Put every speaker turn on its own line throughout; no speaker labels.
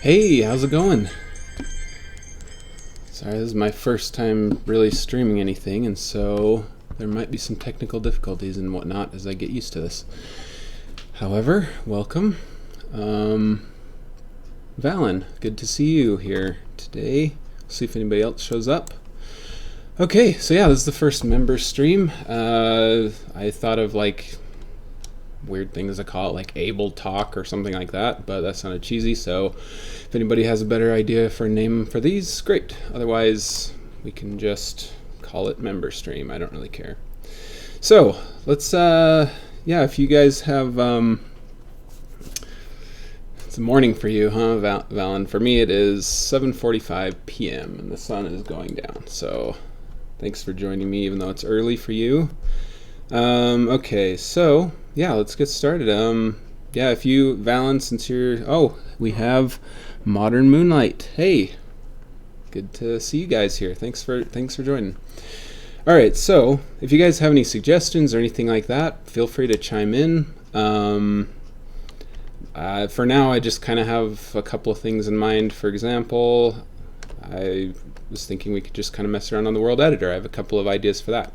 Hey, how's it going? Sorry, this is my first time really streaming anything, and so there might be some technical difficulties and whatnot as I get used to this. However, welcome. Valen, good to see you here today. See if anybody else shows up. Okay, so yeah, this is the first member stream. I thought of like weird things to call it, like Able Talk or something like that, but that sounded cheesy, so if anybody has a better idea for a name for these, great. Otherwise, we can just call it member stream. I don't really care. So, let's, yeah, if you guys have, it's morning for you, huh, Valen? For me, it is 7:45 p.m., and the sun is going down, so thanks for joining me, even though it's early for you. Okay, so yeah, let's get started. Yeah, if you, Valen, since you're, oh, we have Modern Moonlight. Hey, good to see you guys here. Thanks for joining. All right, so if you guys have any suggestions or anything like that, feel free to chime in. For now, I just kind of have a couple of things in mind. For example, I was thinking we could just kind of mess around on the world editor. I have a couple of ideas for that.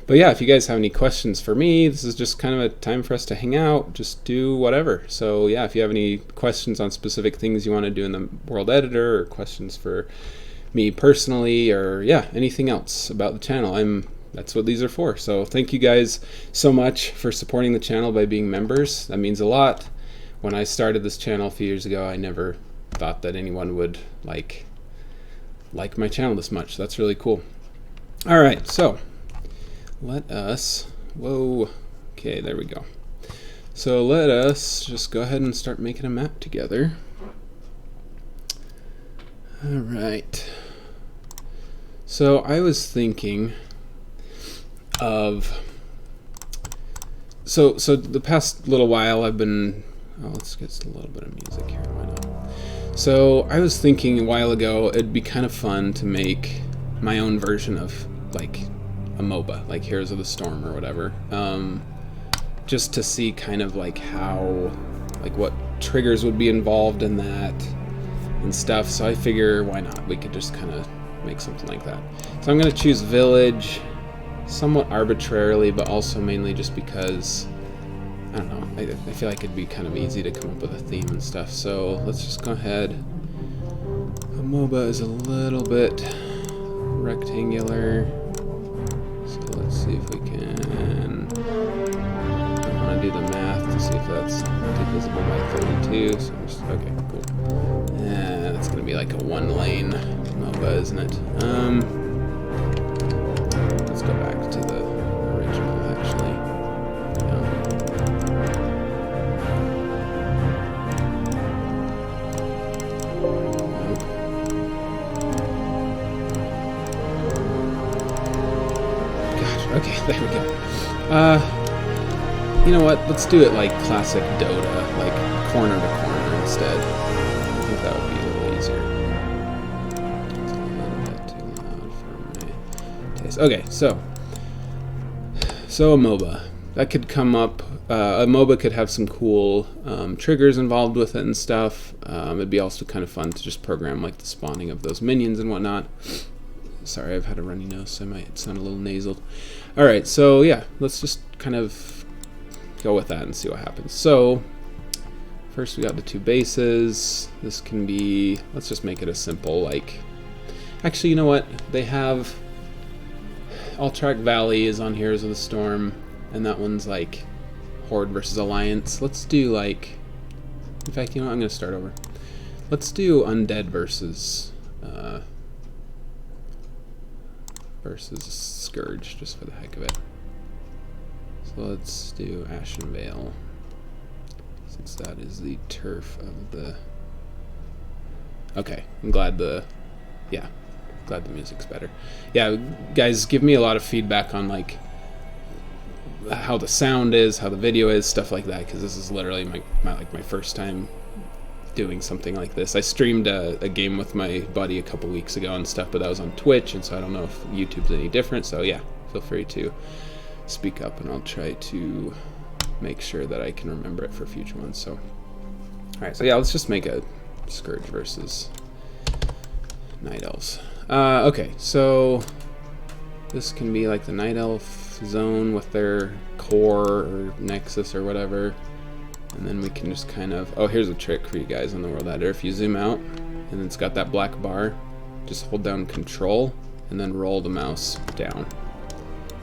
But yeah, if you guys have any questions for me, this is just kind of a time for us to hang out, just do whatever. So yeah, if you have any questions on specific things you want to do in the world editor, or questions for me personally, or yeah, anything else about the channel, that's what these are for. So thank you guys so much for supporting the channel by being members. That means a lot. When I started this channel a few years ago, I never thought that anyone would like my channel this much. That's really cool. All right, so let us, whoa, okay, there we go. So let us just go ahead and start making a map together. All right. So I was thinking of, so the past little while I've been, oh, let's get a little bit of music here, why not? So I was thinking a while ago it'd be kind of fun to make my own version of like a MOBA, like Heroes of the Storm or whatever, just to see kind of like how, like what triggers would be involved in that and stuff. So I figure why not, we could just kind of make something like that. So I'm going to choose village somewhat arbitrarily, but also mainly just because I don't know, I feel like it'd be kind of easy to come up with a theme and stuff. So let's just go ahead. A MOBA is a little bit rectangular. So let's see if we can, I want to do the math to see if that's divisible by 32. So just, okay, cool. Yeah, that's going to be like a one lane MOBA, isn't it? Let's go back to the original actually. Okay, there we go. You know what? Let's do it like classic Dota, like corner to corner instead. I think that would be a little easier. It's a little bit too loud for my taste. Okay, so a MOBA. That could come up, a MOBA could have some cool triggers involved with it and stuff. It'd be also kind of fun to just program like the spawning of those minions and whatnot. Sorry, I've had a runny nose, so I might sound a little nasal. All right, so yeah, let's just kind of go with that and see what happens. So first we got the two bases. This can be, let's just make it a simple, like, actually, you know what? They have Alterac Valley is on Heroes of the Storm, and that one's like Horde versus Alliance. Let's do like, in fact, you know what? I'm going to start over. Let's do Undead versus Scourge, just for the heck of it. So let's do Ashen Vale, since that is the turf of the... Okay, I'm glad the music's better. Yeah, guys, give me a lot of feedback on like how the sound is, how the video is, stuff like that, because this is literally my first time doing something like this. I streamed a game with my buddy a couple weeks ago and stuff, but that was on Twitch, and so I don't know if YouTube's any different. So yeah, feel free to speak up, and I'll try to make sure that I can remember it for future ones. So, all right, so yeah, let's just make a Scourge versus Night Elves. Okay, so this can be like the Night Elf zone with their core or nexus or whatever. And then we can just kind of, oh, here's a trick for you guys on the world editor. If you zoom out and it's got that black bar, just hold down Control and then roll the mouse down.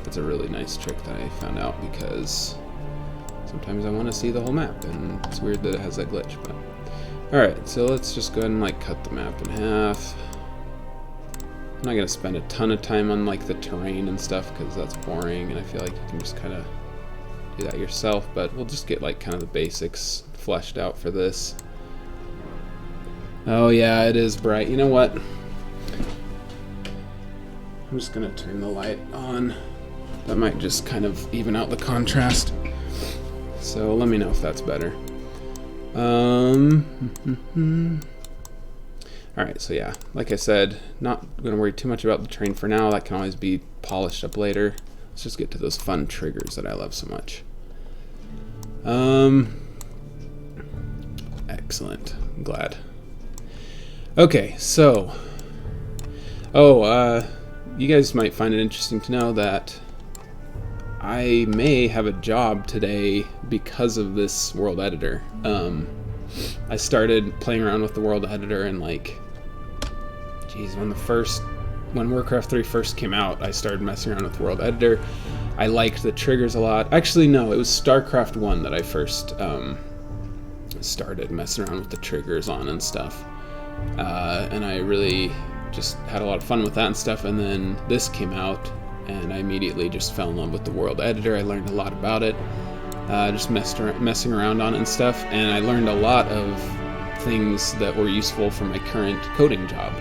That's a really nice trick that I found out because sometimes I want to see the whole map, and it's weird that it has that glitch. But alright, so let's just go ahead and like cut the map in half. I'm not going to spend a ton of time on like the terrain and stuff because that's boring, and I feel like you can just kind of do that yourself, but we'll just get like kind of the basics fleshed out for this. Oh yeah, it is bright. You know what? I'm just going to turn the light on. That might just kind of even out the contrast. So let me know if that's better. Alright, so yeah, like I said, not going to worry too much about the terrain for now. That can always be polished up later. Let's just get to those fun triggers that I love so much. Excellent. I'm glad. Okay, so... you guys might find it interesting to know that I may have a job today because of this world editor. I started playing around with the world editor and like, geez, when Warcraft 3 first came out, I started messing around with the world editor. I liked the triggers a lot. Actually, no, it was StarCraft 1 that I first started messing around with the triggers on and stuff. And I really just had a lot of fun with that and stuff. And then this came out, and I immediately just fell in love with the world editor. I learned a lot about it, just messing around on it and stuff, and I learned a lot of things that were useful for my current coding job.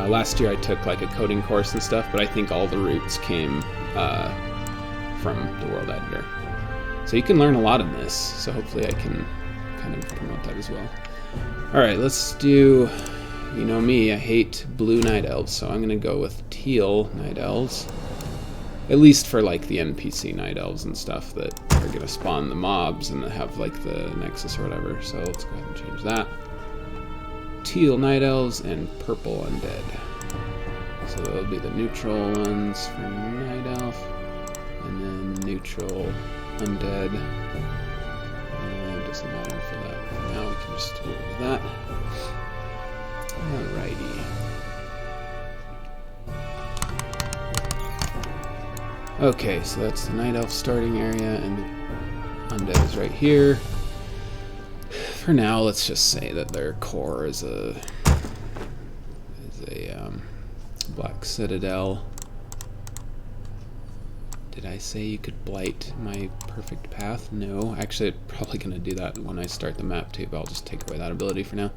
Last year I took like a coding course and stuff, but I think all the roots came from the world editor. So you can learn a lot in this, so hopefully I can kind of promote that as well. Alright, let's do, you know me, I hate blue night elves, so I'm going to go with teal night elves. At least for like the NPC night elves and stuff that are going to spawn the mobs and that have like the nexus or whatever. So let's go ahead and change that. Teal night elves and purple undead. So that'll be the neutral ones for night elf, and then neutral undead. It doesn't matter for that. For now we can just go with that. Alrighty. Okay, so that's the Night Elf starting area, and the Undead is right here. For now, let's just say that their core is a Black Citadel. Did I say you could blight my perfect path? No, actually I'm probably going to do that when I start the map too, but I'll just take away that ability for now.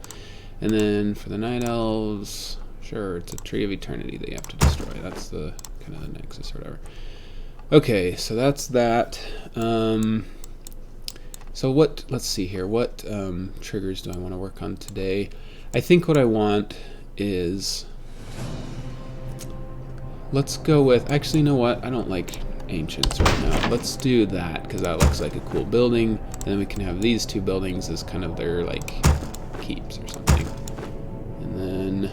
And then for the Night Elves, sure, it's a Tree of Eternity that you have to destroy. That's the kind of the nexus or whatever. Okay, so that's that. So let's see here, what triggers do I want to work on today? I think what I want is, let's go with, actually, you know what? I don't like Ancients right now. Let's do that, because that looks like a cool building. And then we can have these two buildings as kind of their, like, keeps or something. And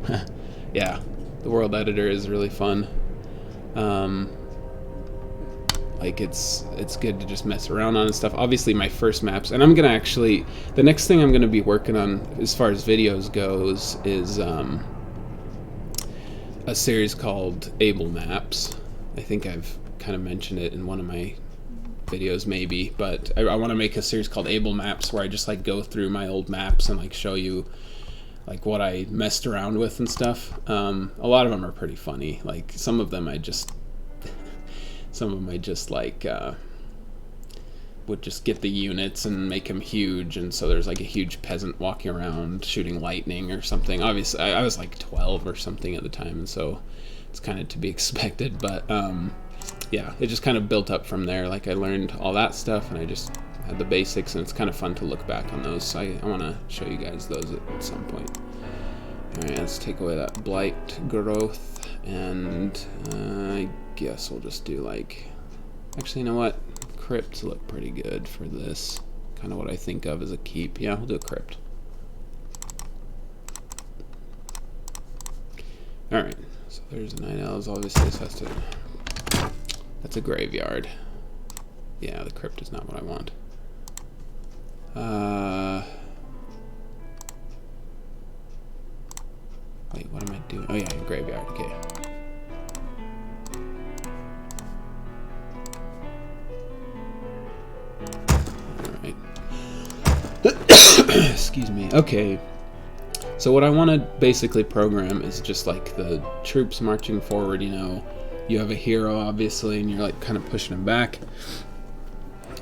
then, yeah. The world editor is really fun. Like it's good to just mess around on and stuff. Obviously my first maps, and I'm gonna actually, the next thing I'm gonna be working on as far as videos goes is a series called AbelMaps. I think I've kind of mentioned it in one of my videos maybe, but I want to make a series called AbelMaps where I just like go through my old maps and like show you like what I messed around with and stuff. A lot of them are pretty funny. Like some of them I just like would just get the units and make them huge, and so there's like a huge peasant walking around shooting lightning or something. Obviously I was like 12 or something at the time, and so it's kind of to be expected, but yeah, it just kind of built up from there. Like I learned all that stuff and I just had the basics, and it's kind of fun to look back on those, so I want to show you guys those at some point. Alright, let's take away that blight growth, and I guess we'll just do like, actually, you know what, crypts look pretty good for this. kind of what I think of as a keep. Yeah, we'll do a crypt. Alright, so there's the 9 L's. Obviously this has to... That's a graveyard. Yeah, the crypt is not what I want. Wait, what am I doing? Oh yeah, graveyard, okay. Alright. Excuse me. Okay. So what I want to basically program is just like the troops marching forward, you know. You have a hero, obviously, and you're like kind of pushing him back.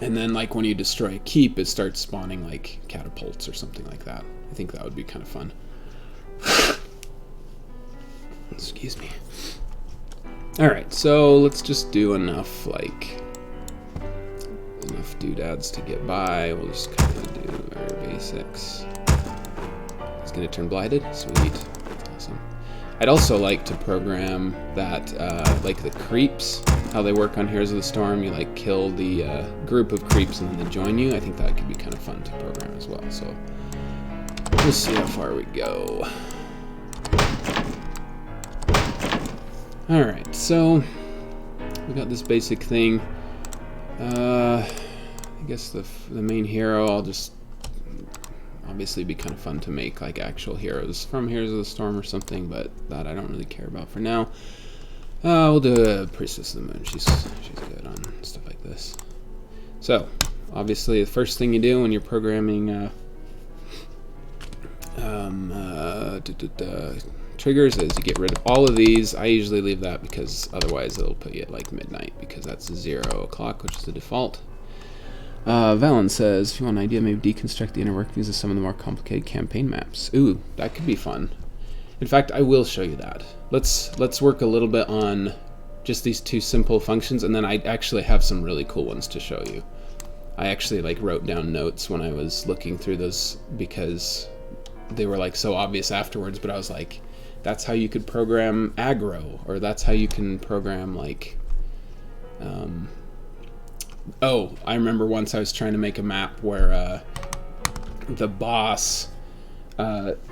And then like when you destroy a keep, it starts spawning like catapults or something like that. I think that would be kind of fun. Excuse me. Alright, so let's just do enough doodads to get by. We'll just kind of do our basics. He's gonna turn blighted. Sweet. Awesome. I'd also like to program that, like the creeps, how they work on Heroes of the Storm. You like kill the group of creeps and then they join you. I think that could be kind of fun to program as well. So we'll see how far we go. Alright, so we got this basic thing. I guess the main hero, I'll just obviously be kind of fun to make like actual heroes from Heroes of the Storm or something, but that I don't really care about for now. We'll do a Priestess of the Moon. She's good on stuff like this. So obviously the first thing you do when you're programming triggers is you get rid of all of these. I usually leave that because otherwise it'll put you at like midnight, because that's 0 o'clock, which is the default. Valen says, if you want an idea, maybe deconstruct the inner workings of some of the more complicated campaign maps. Ooh, that could be fun. In fact, I will show you that. Let's work a little bit on just these two simple functions, and then I actually have some really cool ones to show you. I actually like wrote down notes when I was looking through those because they were like so obvious afterwards, but I was like, that's how you could program aggro, or that's how you can program like oh, I remember once I was trying to make a map where the boss,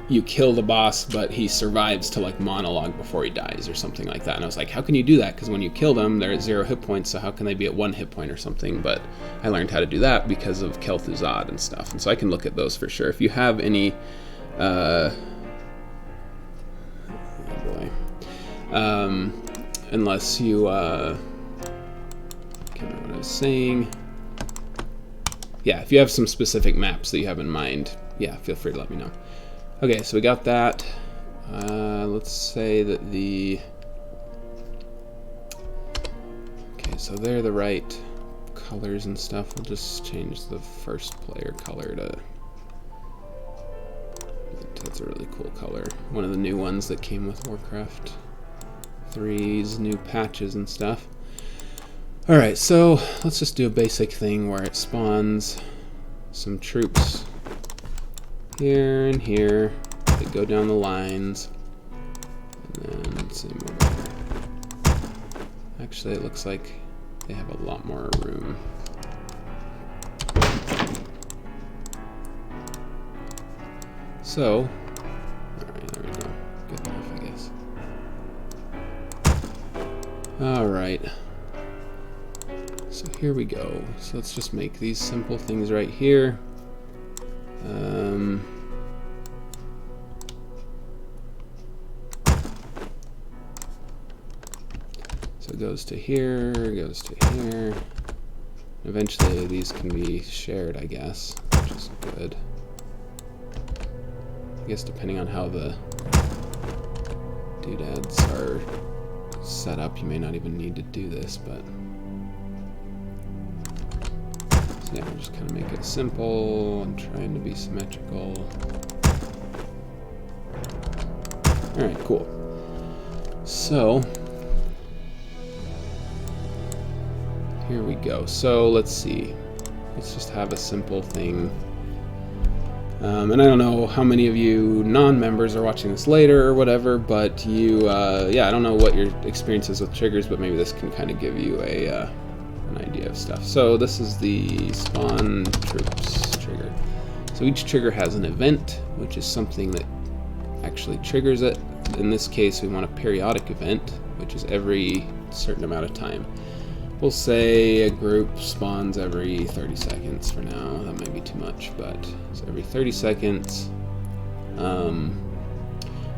you kill the boss, but he survives to like monologue before he dies or something like that. And I was like, how can you do that? Because when you kill them, they're at 0 hit points, so how can they be at 1 hit point or something? But I learned how to do that because of Kel'Thuzad and stuff. And so I can look at those for sure. If you have any... oh boy. Unless you... can't remember what I was saying. Yeah, if you have some specific maps that you have in mind, yeah, feel free to let me know. Okay, so we got that. Let's say that the... Okay, so they're the right colors and stuff. We'll just change the first player color to... That's a really cool color. One of the new ones that came with Warcraft 3's new patches and stuff. Alright, so let's just do a basic thing where it spawns some troops here and here. They go down the lines. And then let's see more. Actually, it looks like they have a lot more room. So, alright, there we go. Good enough, I guess. Alright. So here we go. So let's just make these simple things right here. So it goes to here, goes to here. Eventually these can be shared, I guess, which is good. I guess depending on how the doodads are set up, you may not even need to do this, but... So yeah, we'll just kind of make it simple and trying to be symmetrical. Alright, cool. So, here we go. So, let's see. Let's just have a simple thing. And I don't know how many of you non-members are watching this later or whatever, but you, yeah, I don't know what your experience is with triggers, but maybe this can kind of give you a an idea of stuff. So this is the spawn troops trigger. So each trigger has an event, which is something that actually triggers it. In this case, we want a periodic event, which is every certain amount of time. We'll say a group spawns every 30 seconds for now. That might be too much, but it's every 30 seconds.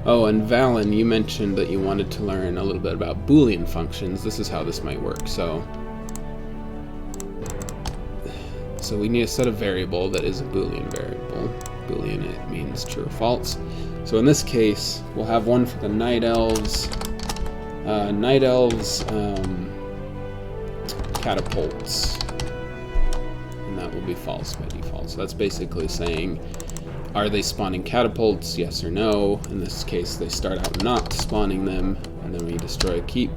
Oh, and Valen, you mentioned that you wanted to learn a little bit about Boolean functions. This is how this might work. So we need a set of variable that is a Boolean variable. Boolean, it means true or false. So in this case, we'll have one for the Night Elves. Night Elves catapults, and that will be false by default. So that's basically saying, are they spawning catapults, yes or no? In this case, they start out not spawning them, and then when you destroy a keep,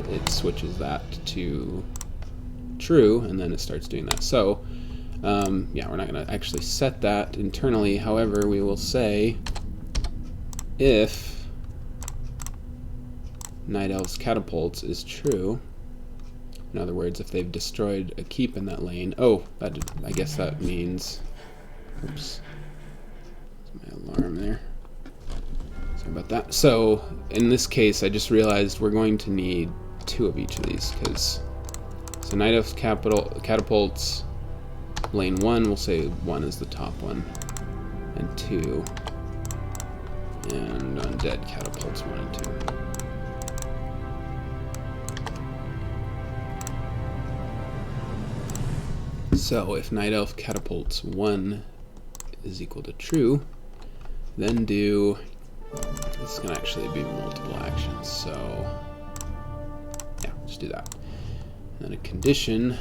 it switches that to true, and then it starts doing that. So yeah, we're not going to actually set that internally. However, we will say if Night Elves catapults is true. In other words, if they've destroyed a keep in that lane. Oh, I guess that means, oops, there's my alarm there. Sorry about that. So in this case, I just realized we're going to need 2 of each of these, because so Night Elves catapults, lane 1, we'll say 1 is the top one, and 2, and undead catapults 1 and 2. So if Night Elf catapults 1 is equal to true, then do, this is going to actually be multiple actions, so yeah, just do that. And a condition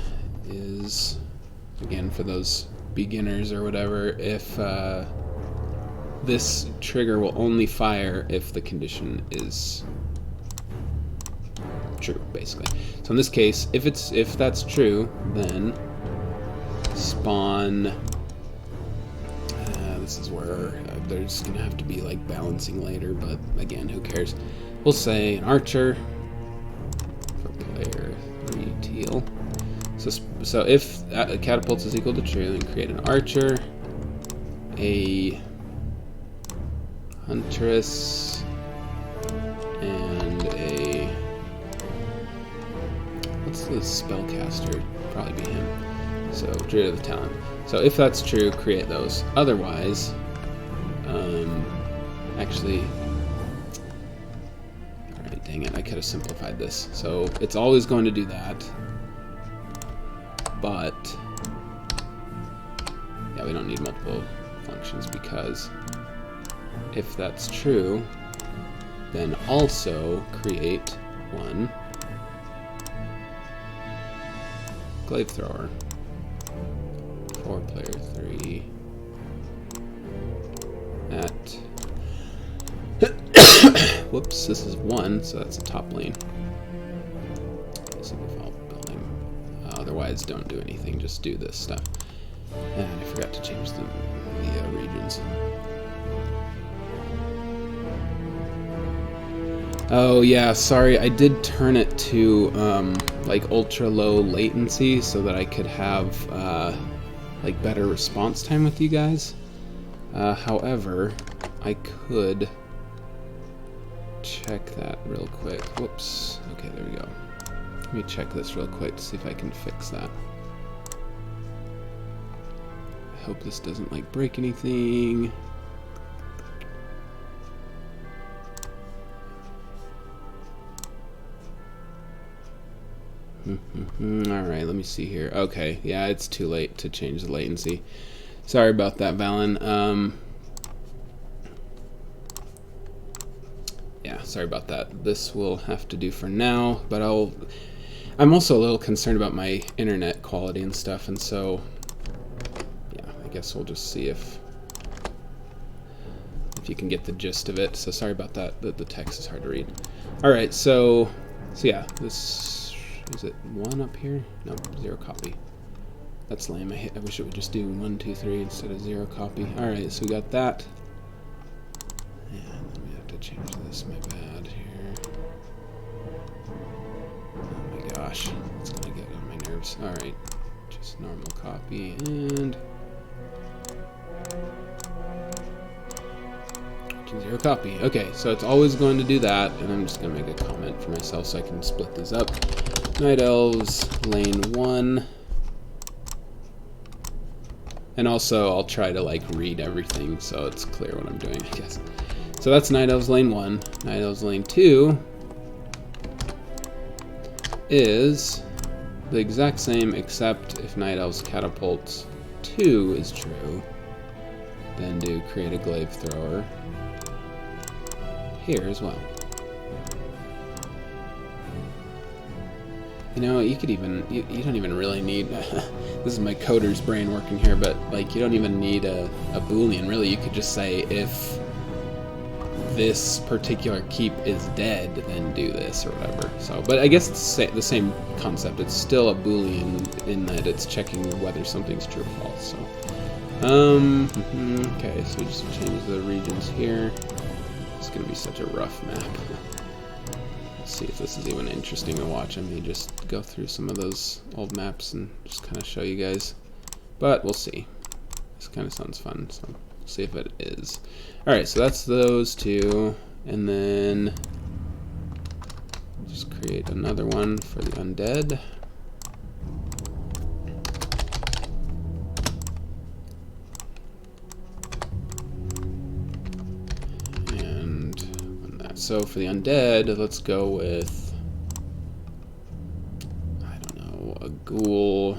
is, again, for those beginners or whatever, if this trigger will only fire if the condition is true, basically. So in this case, if that's true, then spawn, this is where there's gonna have to be like balancing later, but again, who cares? We'll say an archer for player 3 teal. So if catapults is equal to true, then create an archer, a huntress, and a, what's the spellcaster? Probably be him. So Druid of the Talon. So if that's true, create those. Otherwise, actually, alright, dang it, I could have simplified this. So it's always going to do that, but yeah, we don't need multiple functions, because if that's true, then also create one glaive thrower for player 3 at whoops, this is 1, so that's the top lane. Single default building. Otherwise, don't do anything, just do this stuff. And I forgot to change the regions. Oh yeah, sorry, I did turn it to like ultra low latency so that I could have like better response time with you guys. However, I could check that real quick. Whoops. Okay, there we go. Let me check this real quick to see if I can fix that. I hope this doesn't like break anything. Alright, let me see here. Okay, yeah, it's too late to change the latency. Sorry about that, Valen. Yeah, sorry about that. This will have to do for now, but I'm also a little concerned about my internet quality and stuff, and so yeah, I guess we'll just see if you can get the gist of it. So sorry about that. The text is hard to read. Alright, so yeah, this is it 1 up here? No, 0 copy. That's lame. I wish it would just do 1, 2, 3 instead of 0 copy. Alright, so we got that. And then we have to change this, my bad here. Oh my gosh, it's gonna get on my course. Alright. Just normal copy and 0 copy. Okay, so it's always going to do that, and I'm just going to make a comment for myself so I can split these up. Night Elves, lane 1. And also, I'll try to like read everything so it's clear what I'm doing, I guess. So that's Night Elves lane 1. Night Elves lane 2 is the exact same, except if Night Elves Catapults 2 is true, then do create a glaive thrower here as well. You know, you could even, you don't even really need, this is my coder's brain working here, but like you don't even need a Boolean, really. You could just say if this particular keep is dead, then do this or whatever. So, but I guess it's the same concept. It's still a Boolean in that it's checking whether something's true or false. So, okay, so we just change the regions here. It's gonna be such a rough map. Let's see if this is even interesting to watch. I may just go through some of those old maps and just kind of show you guys. But we'll see. This kind of sounds fun, so we'll see if it is. Alright, so that's those two. And then just create another one for the undead. So for the undead, let's go with, I don't know, a ghoul.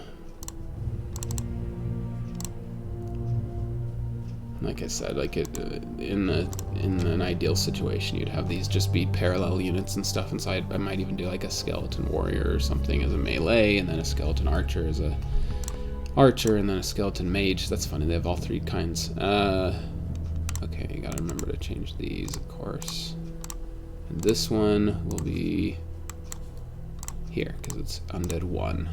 Like I said, like in an ideal situation, you'd have these just be parallel units and stuff inside. I might even do like a skeleton warrior or something as a melee, and then a skeleton archer as a archer, and then a skeleton mage. That's funny. They have all three kinds. Okay, you gotta remember to change these, of course. And this one will be here because it's undead 1.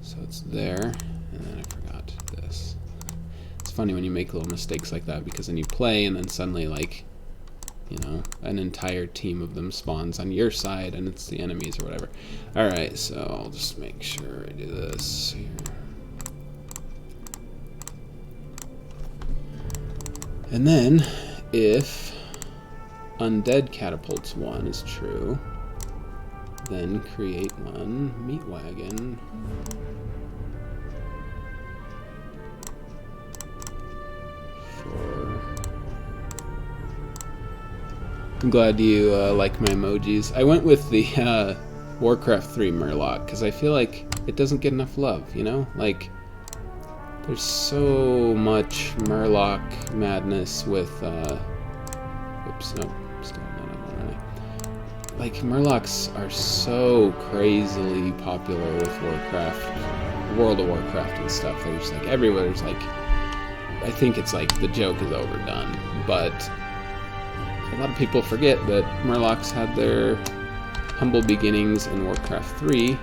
So it's there, and then I forgot this. It's funny when you make little mistakes like that, because then you play and then suddenly, like, you know, an entire team of them spawns on your side and it's the enemies or whatever. Alright, so I'll just make sure I do this here. And then if undead catapults 1 is true, then create one meat wagon for... I'm glad you like my emojis. I went with the Warcraft 3 Murloc because I feel like it doesn't get enough love, you know? Like, there's so much Murloc madness with oops, no, still not on running. Like, Murlocs are so crazily popular with Warcraft, World of Warcraft and stuff. They're just like everywhere. There's like, I think it's like the joke is overdone, but a lot of people forget that Murlocs had their humble beginnings in Warcraft 3,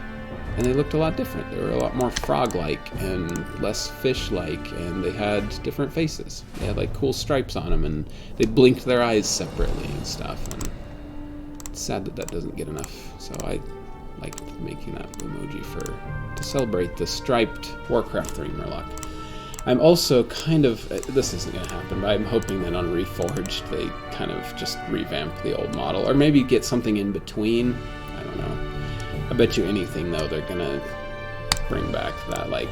and they looked a lot different. They were a lot more frog-like and less fish-like, and they had different faces. They had like cool stripes on them, and they blinked their eyes separately and stuff. And it's sad that that doesn't get enough. So I like making that emoji to celebrate the striped Warcraft 3 Murloc. I'm also kind of, this isn't going to happen, but I'm hoping that on Reforged they kind of just revamp the old model, or maybe get something in between. I don't know. I bet you anything, though, they're going to bring back that, like,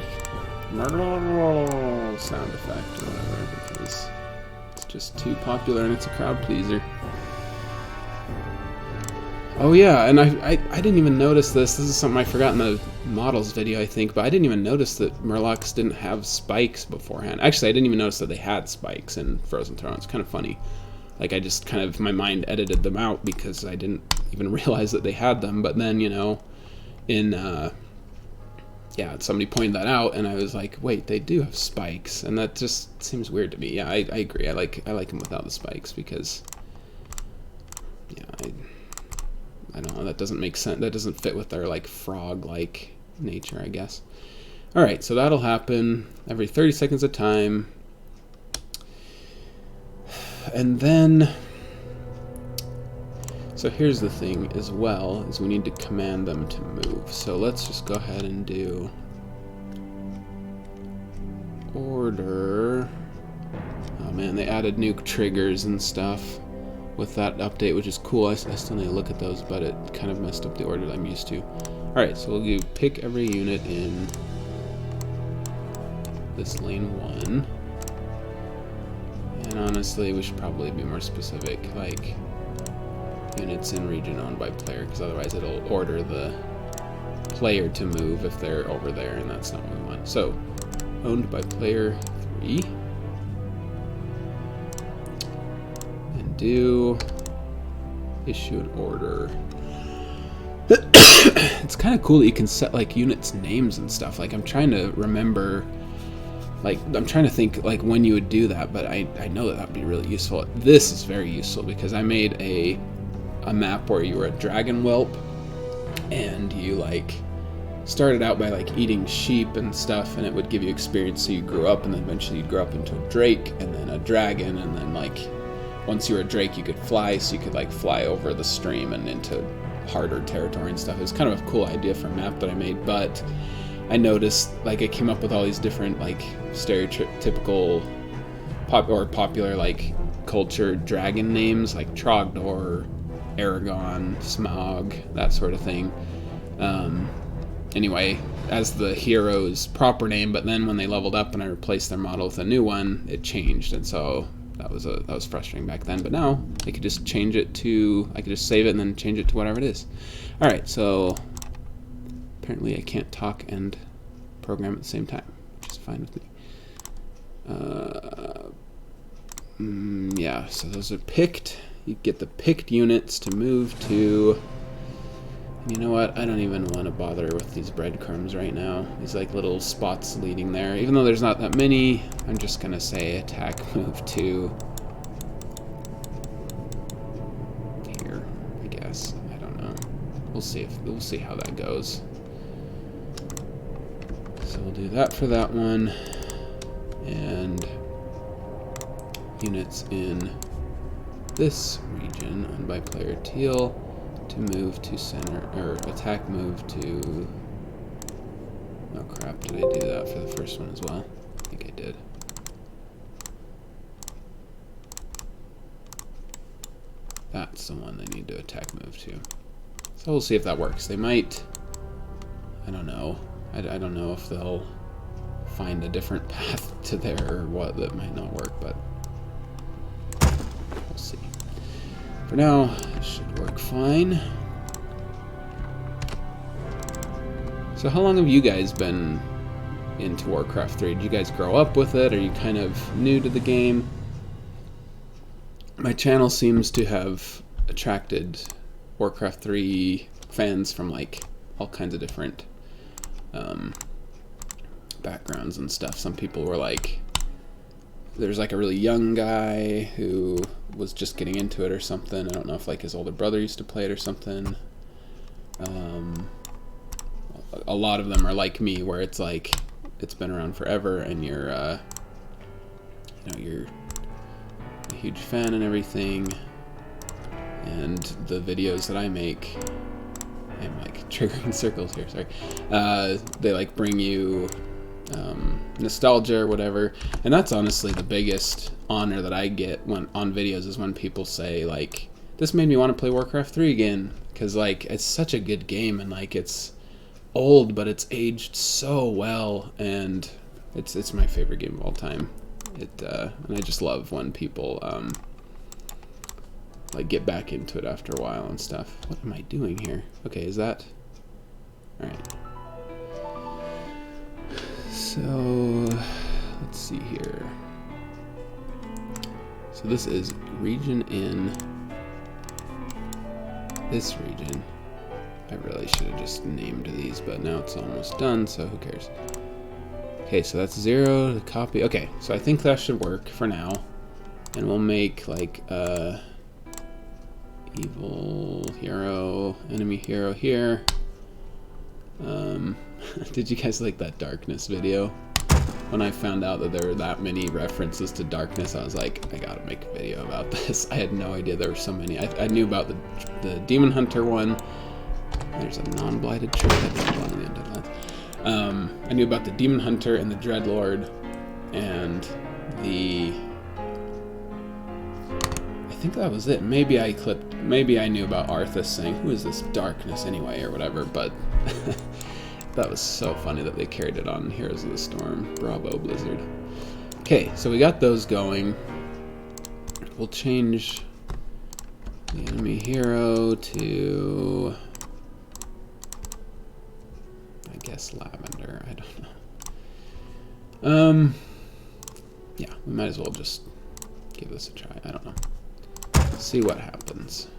sound effect or whatever, because it's just too popular and it's a crowd pleaser. Oh yeah, and I didn't even notice this. This is something I forgot in the models video, I think, but I didn't even notice that Murlocs didn't have spikes beforehand. Actually, I didn't even notice that they had spikes in Frozen Throne. It's kind of funny. Like, I just kind of, my mind edited them out because I didn't even realize that they had them. But then, you know, in, yeah, somebody pointed that out, and I was like, wait, they do have spikes. And that just seems weird to me. Yeah, I agree. I like them without the spikes because, yeah, I don't know, that doesn't make sense. That doesn't fit with their, like, frog-like nature, I guess. Alright, so that'll happen every 30 seconds of time. And then... So here's the thing as well, is we need to command them to move. So let's just go ahead and do order. Oh man, they added new triggers and stuff with that update, which is cool. I still need to look at those, but it kind of messed up the order that I'm used to. Alright, so we'll do pick every unit in this lane 1. And honestly, we should probably be more specific, like units in region owned by player, because otherwise it'll order the player to move if they're over there, and that's not what we want. So, owned by player 3. And do issue an order. It's kind of cool that you can set like units names and stuff. Like I'm trying to remember, like I'm trying to think like when you would do that, but I know that would be really useful. This is very useful because I made a map where you were a dragon whelp and you like started out by like eating sheep and stuff, and it would give you experience, so you grew up, and then eventually you'd grow up into a drake and then a dragon, and then like once you were a drake you could fly, so you could like fly over the stream and into harder territory and stuff. It was kind of a cool idea for a map that I made, but I noticed like I came up with all these different like stereotypical popular like culture dragon names like Trogdor, Aragon, Smaug, that sort of thing. Anyway, as the hero's proper name, but then when they leveled up and I replaced their model with a new one, it changed, and so that was frustrating back then. But now I could just change it to, I could just save it and then change it to whatever it is. All right, so apparently I can't talk and program at the same time, which is fine with me. Yeah, so those are picked. You get the picked units to move to. You know what? I don't even want to bother with these breadcrumbs right now. These like little spots leading there. Even though there's not that many, I'm just gonna say attack move to here, I guess. I don't know. We'll see how that goes. So we'll do that for that one. And units in this region owned by player teal to move to center, or attack move to, oh crap, did I do that for the first one as well? I think I did. That's the one they need to attack move to. So we'll see if that works. They might, I don't know. I don't know if they'll find a different path to there or what, that might not work, but we'll see. For now, it should work fine. So how long have you guys been into Warcraft 3? Did you guys grow up with it? Are you kind of new to the game? My channel seems to have attracted Warcraft 3 fans from like all kinds of different backgrounds and stuff. Some people were like, there's like a really young guy who was just getting into it or something. I don't know if like his older brother used to play it or something. A lot of them are like me, where it's like it's been around forever, and you're you know, you're a huge fan and everything. And the videos that I make, I'm like triggering circles here, sorry. They like bring you nostalgia or whatever, and that's honestly the biggest honor that I get when on videos, is when people say like, this made me want to play Warcraft 3 again, because like it's such a good game, and like it's old but it's aged so well, and it's my favorite game of all time. And I just love when people like get back into it after a while and stuff. What am I doing here? Okay, is that all right? So let's see here. So this is region in this region. I really should have just named these, but now it's almost done, so who cares? Okay, so that's 0 to copy. Okay, so I think that should work for now. And we'll make like evil hero, enemy hero here. Did you guys like that darkness video? when I found out that there were that many references to darkness, I was like, I gotta make a video about this. I had no idea there were so many. I knew about the Demon Hunter one. There's a non-blighted tree. I knew about the Demon Hunter and the Dreadlord, and the... I think that was it. Maybe I knew about Arthas saying, "Who is this darkness anyway?" or whatever, but that was so funny that they carried it on Heroes of the Storm. Bravo, Blizzard. Okay, so we got those going. We'll change the enemy hero to, I guess, Lavender. I don't know. Yeah, we might as well just give this a try. I don't know. See what happens.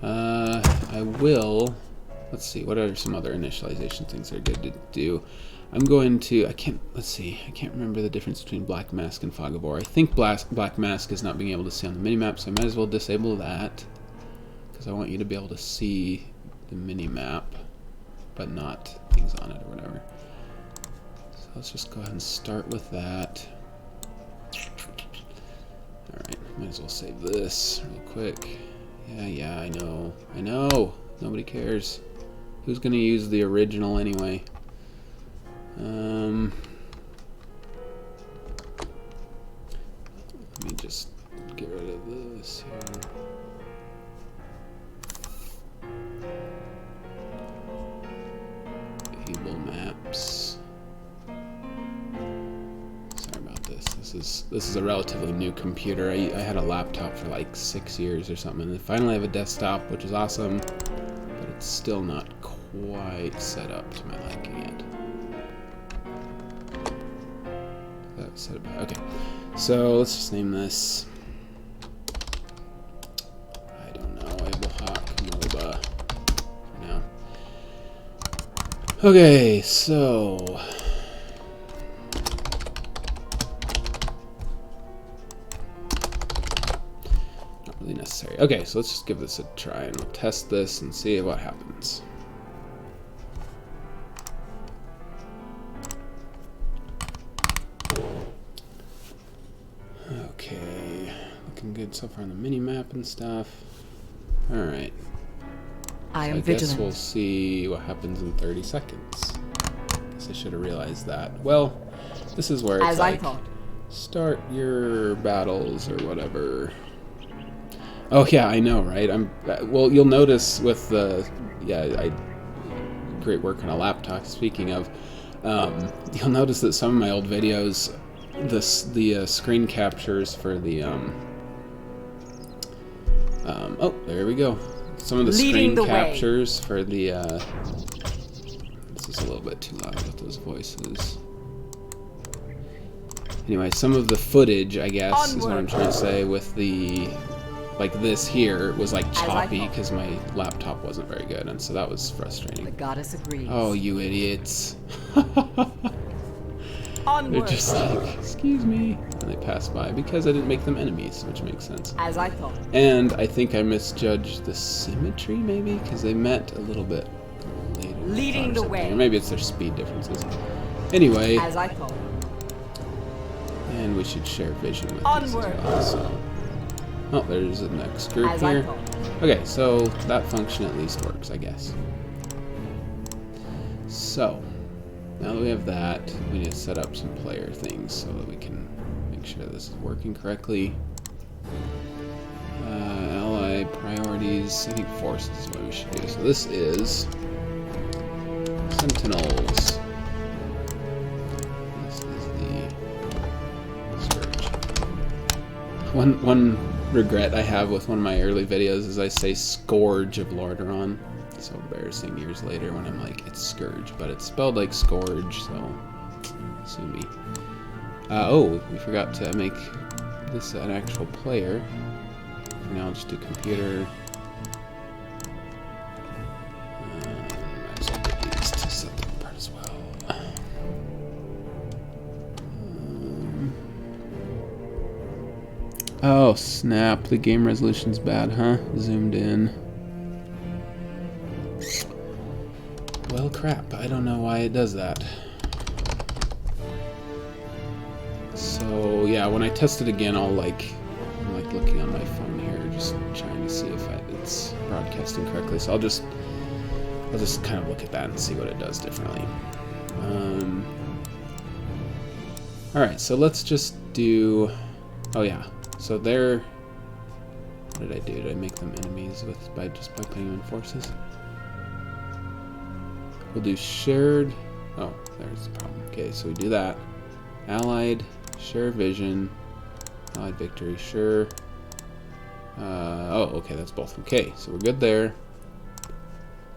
I will. Let's see. What are some other initialization things that are good to do? I'm going to. Let's see. I can't remember the difference between Black Mask and Fog of War. I think Black Mask is not being able to see on the minimap, so I might as well disable that, because I want you to be able to see the minimap, but not things on it or whatever. So let's just go ahead and start with that. Alright, might as well save this real quick. Yeah, I know. Nobody cares. Who's gonna use the original anyway? Let me just get rid of this here. AbelMaps. This is a relatively new computer. I had a laptop for like 6 years or something, and finally I have a desktop, which is awesome, but it's still not quite set up to my liking yet. That was set up. Okay, so let's just name this, I don't know, MOBA for now. Okay, so necessary. Okay, so let's just give this a try and we'll test this and see what happens. Okay, looking good so far on the mini-map and stuff. Alright.
I am
I
vigilant.
guess we'll see what happens in 30 seconds. Guess I should have realized that. Well, this is where it's
As
like,
I thought.
start your battles or whatever. Oh yeah, I know, right? Well, you'll notice with the great work on a laptop. Speaking of, you'll notice that some of my old videos, the screen captures for the oh, there we go. Some of the screen captures for the this is a little bit too loud with those voices. Anyway, some of the footage, I guess, is what I'm trying to say, with the, like this here, was like choppy because my laptop wasn't very good, and so that was frustrating.
The goddess agrees.
Oh, you idiots.
Onward.
They're just like, excuse me, and they pass by because I didn't make them enemies, which makes sense.
As I thought.
And I think I misjudged the symmetry, maybe, because they met a little bit later.
Leading the way.
Or maybe it's their speed differences. Anyway.
As I thought.
And we should share vision with
Onward.
these as well, so. Oh, there's the next group
As
here.
I thought.
Okay, so that function at least works, I guess. So, now that we have that, we need to set up some player things so that we can make sure this is working correctly. Ally priorities, I think forces is what we should do. So this is Sentinels. This is the Scourge. One regret I have with one of my early videos is I say Scourge of Lordaeron. It's so embarrassing years later when I'm like, it's Scourge, but it's spelled like Scourge, so sue me. Oh, we forgot to make this an actual player. For now, I'll just do computer. Might as well get these to set them apart as well. Oh, snap. The game resolution's bad, huh? Zoomed in. Well, crap. I don't know why it does that. So yeah, when I test it again, I'm like looking on my phone here, just trying to see if it's broadcasting correctly. So I'll just kind of look at that and see what it does differently. All right, so let's just do. Oh yeah, so there. What did I do? Did I make them enemies by putting them in forces? We'll do shared. Oh, there's the problem. Okay, so we do that. Allied, share vision, allied victory, sure. Oh, okay, that's both. Okay, so we're good there.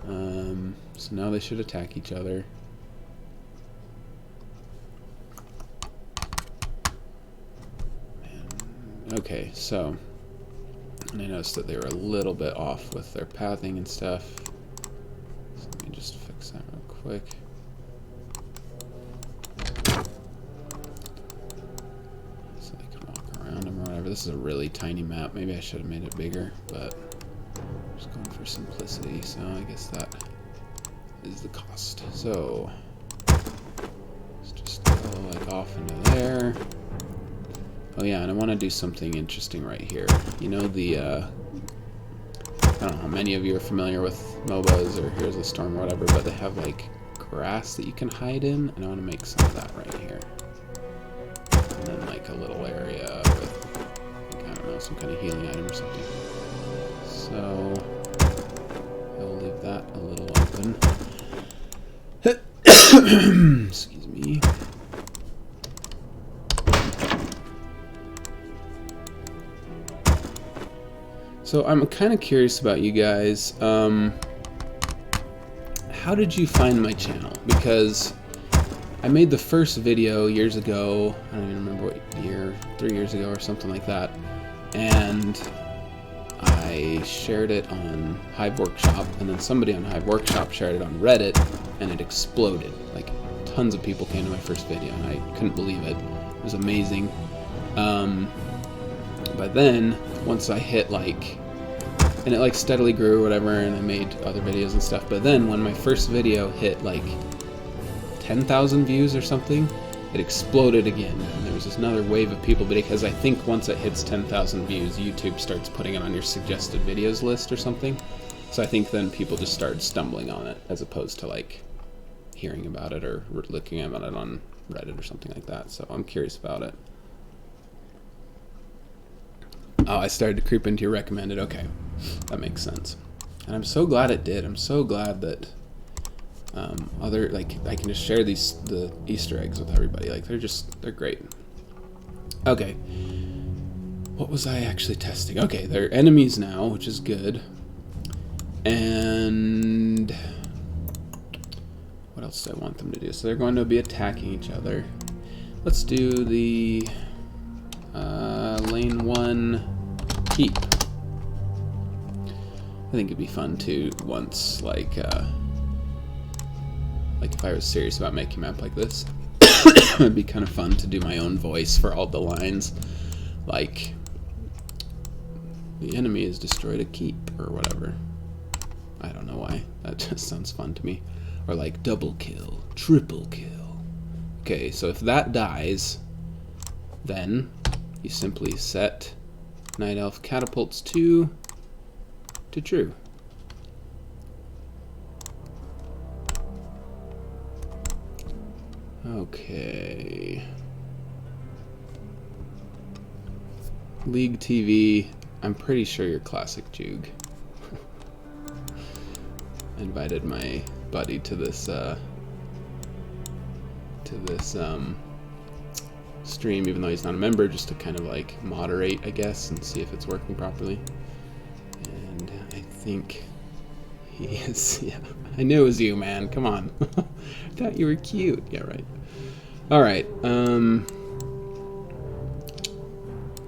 So now they should attack each other. Okay, so, and I noticed that they were a little bit off with their pathing and stuff. So let me just fix that real quick. So they can walk around them or whatever. This is a really tiny map. Maybe I should have made it bigger, but I'm just going for simplicity. So I guess that is the cost. So let's just go like off into there. Oh yeah, and I want to do something interesting right here. You know the, I don't know how many of you are familiar with MOBAs or Heroes of the Storm or whatever, but they have like grass that you can hide in, and I want to make some of that right here. And then like a little area with, like, I don't know, some kind of healing item or something. So I'll leave that a little open. Excuse me. So I'm kind of curious about you guys. How did you find my channel? Because I made the first video years ago. I don't even remember what year, 3 years ago or something like that. And I shared it on Hive Workshop, and then somebody on Hive Workshop shared it on Reddit, and it exploded. Like tons of people came to my first video, and I couldn't believe it. It was amazing. But then once I hit like, and it like steadily grew or whatever, and I made other videos and stuff. But then when my first video hit like 10,000 views or something, it exploded again. And there was this another wave of people, because I think once it hits 10,000 views, YouTube starts putting it on your suggested videos list or something. So I think then people just started stumbling on it, as opposed to like hearing about it or looking about it on Reddit or something like that. So I'm curious about it. Oh, I started to creep into your recommended. Okay, that makes sense. And I'm so glad it did. I'm so glad that I can just share the Easter eggs with everybody. Like they're great. Okay, what was I actually testing? Okay, they're enemies now, which is good. And what else do I want them to do? So they're going to be attacking each other. Let's do the lane 1 keep. I think it'd be fun to once, like if I was serious about making a map like this, it'd be kind of fun to do my own voice for all the lines, like the enemy has destroyed a keep or whatever. I don't know why, that just sounds fun to me. Or like double kill, triple kill. Okay, so if that dies, then you simply set Night Elf catapults to true. Okay. League TV. I'm pretty sure you're classic Juge. I invited my buddy to this stream, even though he's not a member, just to kind of like moderate, I guess, and see if it's working properly. And I think he is. Yeah, I knew it was you, man. Come on. I thought you were cute. Yeah, right. All right.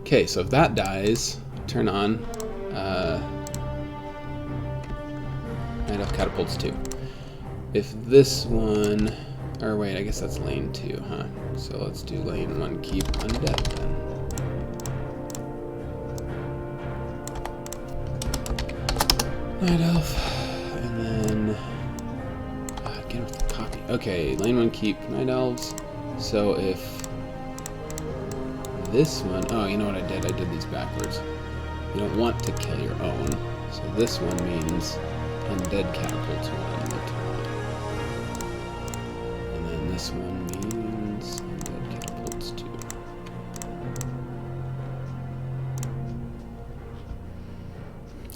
Okay, so if that dies, turn on Night Elf catapults 2. If this one, or wait, I guess that's lane 2, huh? So let's do lane 1 keep undead then. Night Elf, and then get with the copy. Okay, lane 1 keep Night Elves. So if this one, oh, you know what I did? I did these backwards. You don't want to kill your own. So this one means undead catapults 1 at a time. And then this one means undead catapults 2.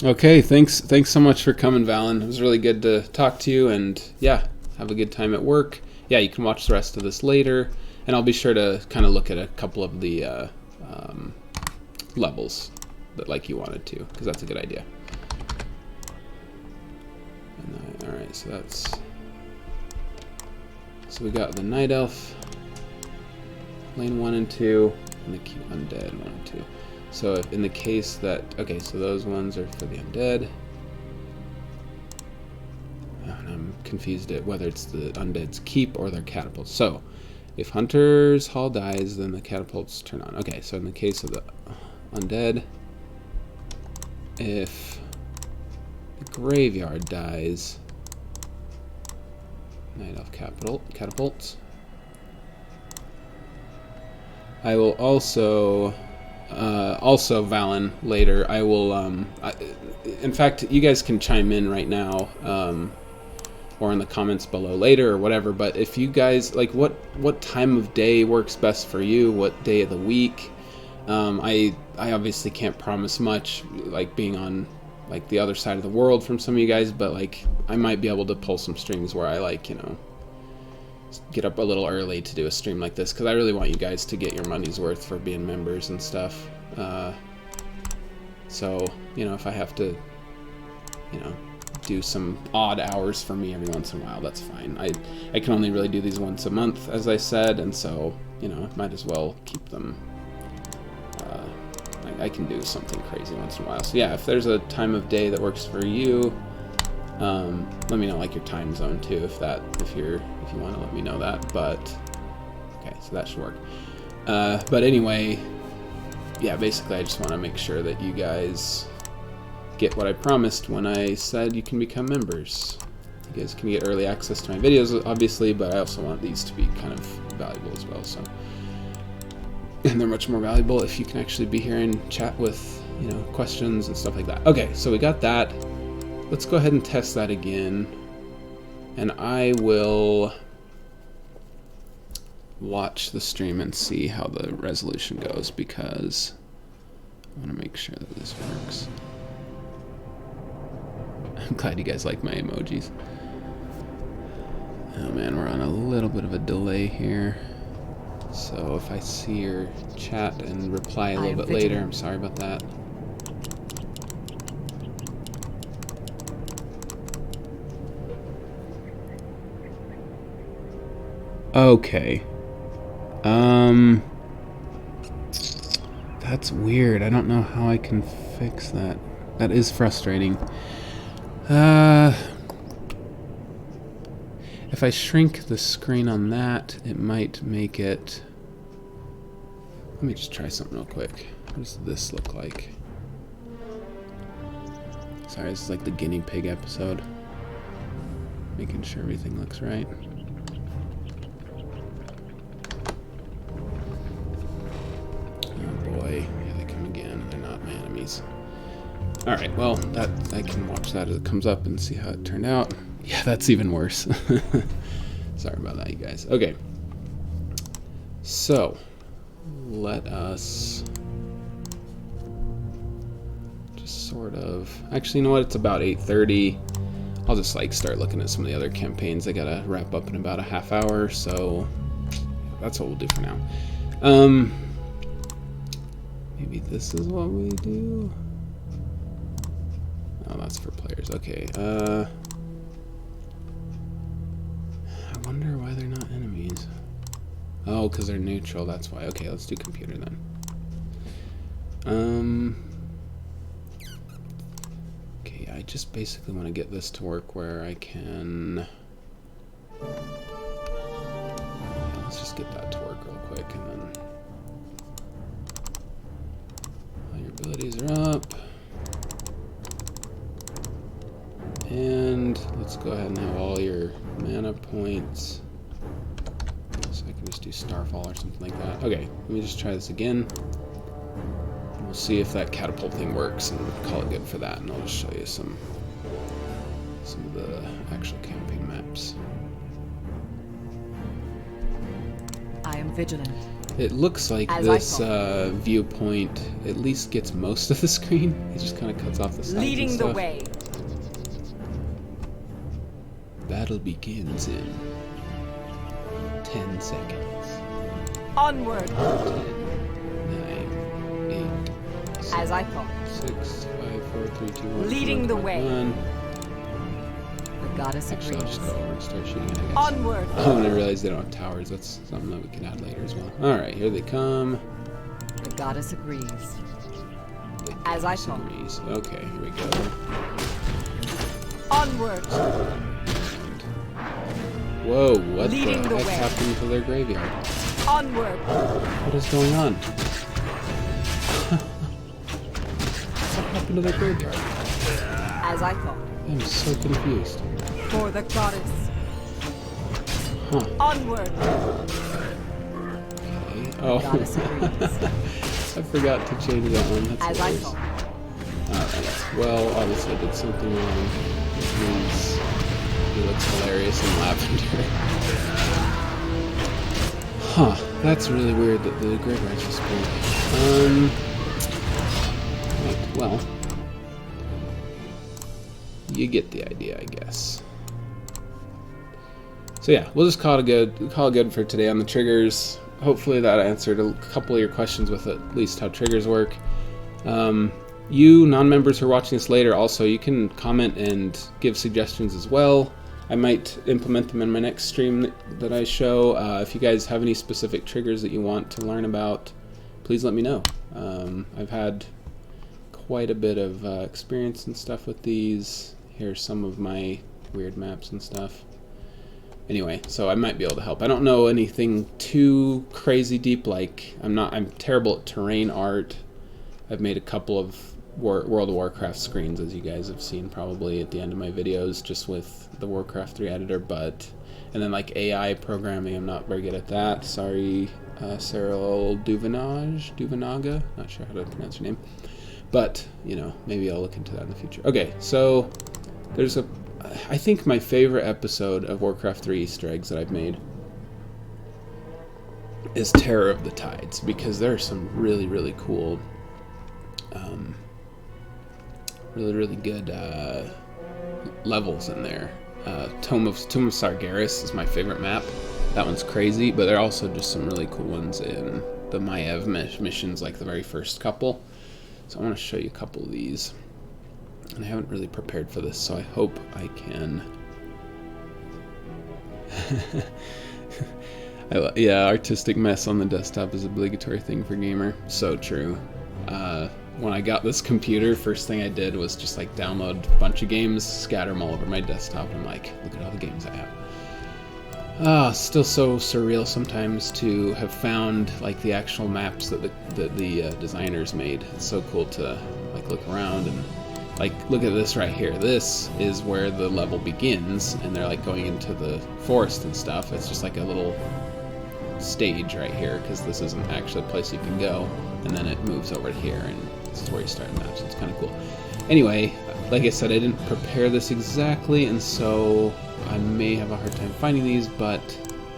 Okay, thanks so much for coming, Valen. It was really good to talk to you, and yeah, have a good time at work. Yeah, you can watch the rest of this later, and I'll be sure to kind of look at a couple of the levels that like you wanted to, because that's a good idea. And all right, so we got the Night Elf, lane 1 and 2, and the Undead 1 and 2. So if in the case that, okay, so those ones are for the Undead. And I'm confused at whether it's the Undead's keep or their catapults. So if Hunter's Hall dies, then the catapults turn on. Okay, so in the case of the Undead, if the Graveyard dies, Night Elf catapults. I will also Valen, later, I will, in fact, you guys can chime in right now, or in the comments below later or whatever, but if you guys, like, what time of day works best for you, what day of the week, I obviously can't promise much, like, being on, like, the other side of the world from some of you guys, but, like, I might be able to pull some strings where I, like, you know, get up a little early to do a stream like this, because I really want you guys to get your money's worth for being members and stuff. So, you know, if I have to, you know, do some odd hours for me every once in a while, that's fine. I can only really do these once a month, as I said, and so, you know, might as well keep them. I can do something crazy once in a while. So yeah, if there's a time of day that works for you, let me know, like, your time zone too, if you want to let me know that. But okay, so that should work. But anyway, yeah, basically I just want to make sure that you guys get what I promised when I said you can become members. You guys can get early access to my videos, obviously, but I also want these to be kind of valuable as well. So, and they're much more valuable if you can actually be here and chat with, you know, questions and stuff like that. Okay, so we got that. Let's go ahead and test that again, and I will watch the stream and see how the resolution goes, because I want to make sure that this works. I'm glad you guys like my emojis. Oh man, we're on a little bit of a delay here. So if I see your chat and reply a little bit later, I'm sorry about that. Okay. That's weird. I don't know how I can fix that. That is frustrating. If I shrink the screen on that, it might make it... Let me just try something real quick. What does this look like? Sorry, this is like the guinea pig episode. Making sure everything looks right. Boy, here they come again. They're not my enemies. Alright, well, that I can watch that as it comes up and see how it turned out. Yeah, that's even worse. Sorry about that, you guys. Okay. So, let us just sort of... Actually, you know what? It's about 8:30. I'll just, like, start looking at some of the other campaigns. I gotta wrap up in about a half hour, so that's what we'll do for now. Maybe this is what we do. Oh, that's for players. Okay. I wonder why they're not enemies. Oh, because they're neutral. That's why. Okay, let's do computer then. Okay, I just basically want to get this to work where I can... Let's just get that to work real quick, and then... All your abilities are up. And let's go ahead and have all your mana points. So I can just do Starfall or something like that. Okay, let me just try this again. We'll see if that catapult thing works and call it good for that. And I'll just show you some of the actual campaign maps.
I am vigilant.
It looks like this viewpoint at least gets most of the screen. It just kind of cuts off the sides
Leading
and stuff.
the way.
Battle begins in 10 seconds.
Onward.
10, 9, 8,
As I thought.
6, 5, 4, 3, 2, 1.
Leading the way.
1.
The goddess
Actually, I'll just go
agrees.
over and start shooting it, I guess.
Onward.
Oh, and I realized they don't have towers. That's something that we can add later as well. Alright, here they come.
The goddess agrees.
The
As I
goddess
thought.
agrees. Okay, here we go.
Onward.
Whoa, what
Leading
the
the
heck
way.
happened to their graveyard?
Onward.
What is going on? What happened to their graveyard?
As I thought.
I'm so confused.
For the goddess.
Huh.
Onward.
Okay. Oh.
Goddess agrees.
I forgot to change that one. That's
As I
hilarious.
thought.
Alright. Well, obviously I did something wrong. He looks hilarious in lavender. Huh. That's really weird that the graveyard's just big. Right, well. You get the idea, I guess. So yeah, we'll just call it good for today on the triggers. Hopefully that answered a couple of your questions with at least how triggers work. You non-members who are watching this later, also, you can comment and give suggestions as well. I might implement them in my next stream that I show. If you guys have any specific triggers that you want to learn about, please let me know. I've had quite a bit of experience and stuff with these. Here's some of my weird maps and stuff. Anyway, so I might be able to help. I don't know anything too crazy deep, like I'm terrible at terrain art. I've made a couple of World of Warcraft screens, as you guys have seen probably at the end of my videos, just with the Warcraft 3 editor, and then like AI programming, I'm not very good at that. Sorry, Cyril Duvanaga, not sure how to pronounce your name. But, you know, maybe I'll look into that in the future. Okay, so there's I think my favorite episode of Warcraft 3 Easter eggs that I've made is Terror of the Tides, because there are some really, really cool, really good levels in there. Tomb of Sargeras is my favorite map. That one's crazy, but there are also just some really cool ones in the Maiev missions, like the very first couple. So I want to show you a couple of these. And I haven't really prepared for this, so I hope I can. Yeah, artistic mess on the desktop is an obligatory thing for gamer. So true. When I got this computer, first thing I did was just like download a bunch of games, scatter them all over my desktop, and I'm like, look at all the games I have. Still so surreal sometimes to have found like the actual maps that the designers made. It's so cool to like look around and like look at this right here. This is where the level begins, and they're like going into the forest and stuff. It's just like a little stage right here, because this isn't actually a place you can go, and then it moves over to here, and this is where you start the map. So it's kind of cool. Anyway, like I said, I didn't prepare this exactly, and so I may have a hard time finding these, but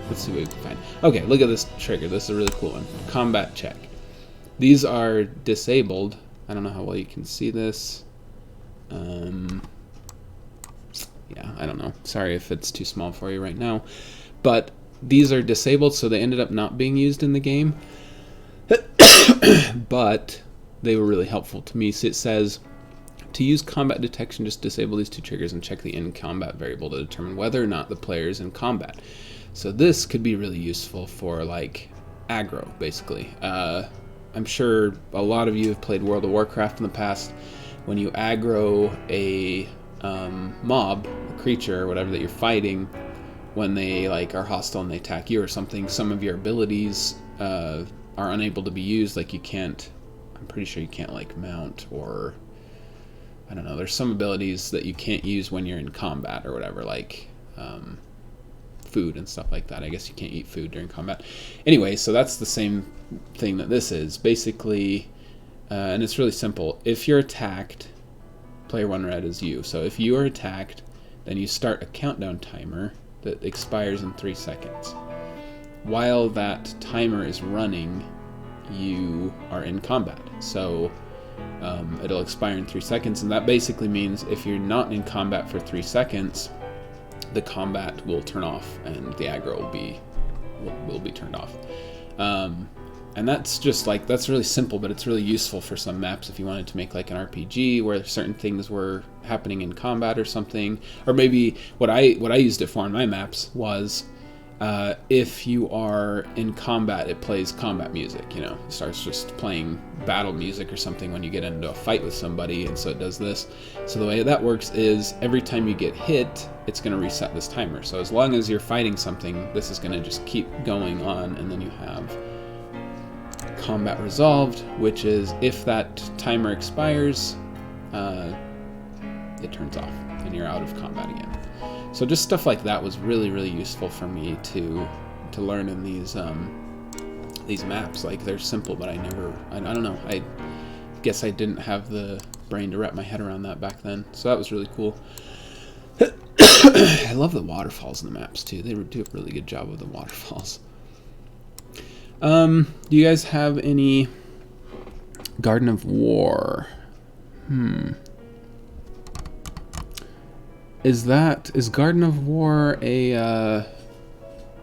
let's see what we can find. Okay, look at this trigger. This is a really cool one. Combat check. These are disabled. I don't know how well you can see this. Yeah, I don't know. Sorry if it's too small for you right now. But these are disabled, so they ended up not being used in the game. But they were really helpful to me. So it says, to use combat detection, just disable these two triggers and check the in-combat variable to determine whether or not the player is in combat. So this could be really useful for, like, aggro, basically. I'm sure a lot of you have played World of Warcraft in the past. When you aggro a mob, a creature, or whatever that you're fighting, when they like are hostile and they attack you or something, some of your abilities are unable to be used. Like you can't, I'm pretty sure you can't like mount, or I don't know, there's some abilities that you can't use when you're in combat or whatever. Like food and stuff like that. I guess you can't eat food during combat. Anyway, so that's the same thing that this is. Basically, and it's really simple. If you're attacked, player 1 red is you. So if you are attacked, then you start a countdown timer that expires in 3 seconds. While that timer is running, you are in combat. So it'll expire in 3 seconds, and that basically means if you're not in combat for 3 seconds, the combat will turn off and the aggro will be turned off. And that's just like, that's really simple, but it's really useful for some maps if you wanted to make like an RPG where certain things were happening in combat or something. Or maybe what I used it for on my maps was if you are in combat, it plays combat music, you know, it starts just playing battle music or something when you get into a fight with somebody, and so it does this. So the way that works is every time you get hit, it's going to reset this timer. So as long as you're fighting something, this is going to just keep going on, and then you have combat resolved, which is if that timer expires, it turns off and you're out of combat again. So just stuff like that was really, really useful for me to learn in these maps. Like, they're simple, but I don't know, I guess I didn't have the brain to wrap my head around that back then. So that was really cool. I love the waterfalls in the maps too. They do a really good job with the waterfalls. Do you guys have any Garden of War? Is Garden of War a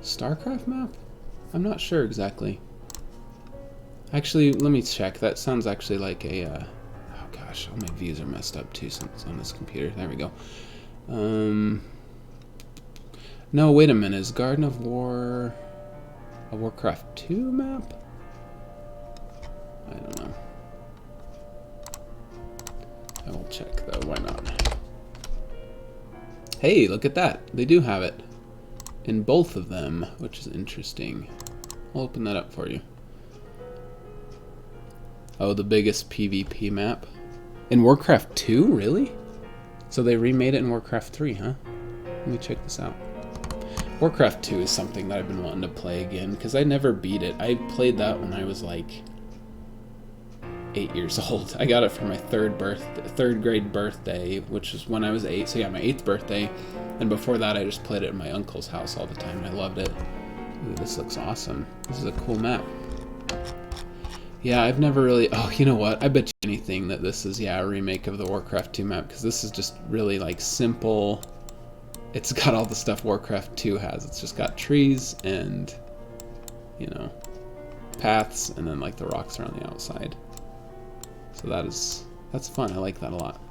StarCraft map? I'm not sure exactly. Actually, let me check. That sounds actually like a oh gosh, all my views are messed up too since on this computer. There we go. No, wait a minute. Is Garden of War a Warcraft 2 map? I don't know. I will check though, why not? Hey, look at that. They do have it in both of them, which is interesting. I'll open that up for you. Oh, the biggest PvP map. In Warcraft 2? Really? So they remade it in Warcraft 3, huh? Let me check this out. Warcraft 2 is something that I've been wanting to play again, because I never beat it. I played that when I was like 8 years old. I got it for my third grade birthday, which is when I was 8. So yeah, my 8th birthday. And before that, I just played it at my uncle's house all the time, and I loved it. Ooh, this looks awesome. This is a cool map. Yeah, I've never really... Oh, you know what? I bet you anything that this is, yeah, a remake of the Warcraft 2 map, because this is just really, like, simple. It's got all the stuff Warcraft 2 has. It's just got trees and, you know, paths, and then, like, the rocks are on the outside. So that's fun. I like that a lot.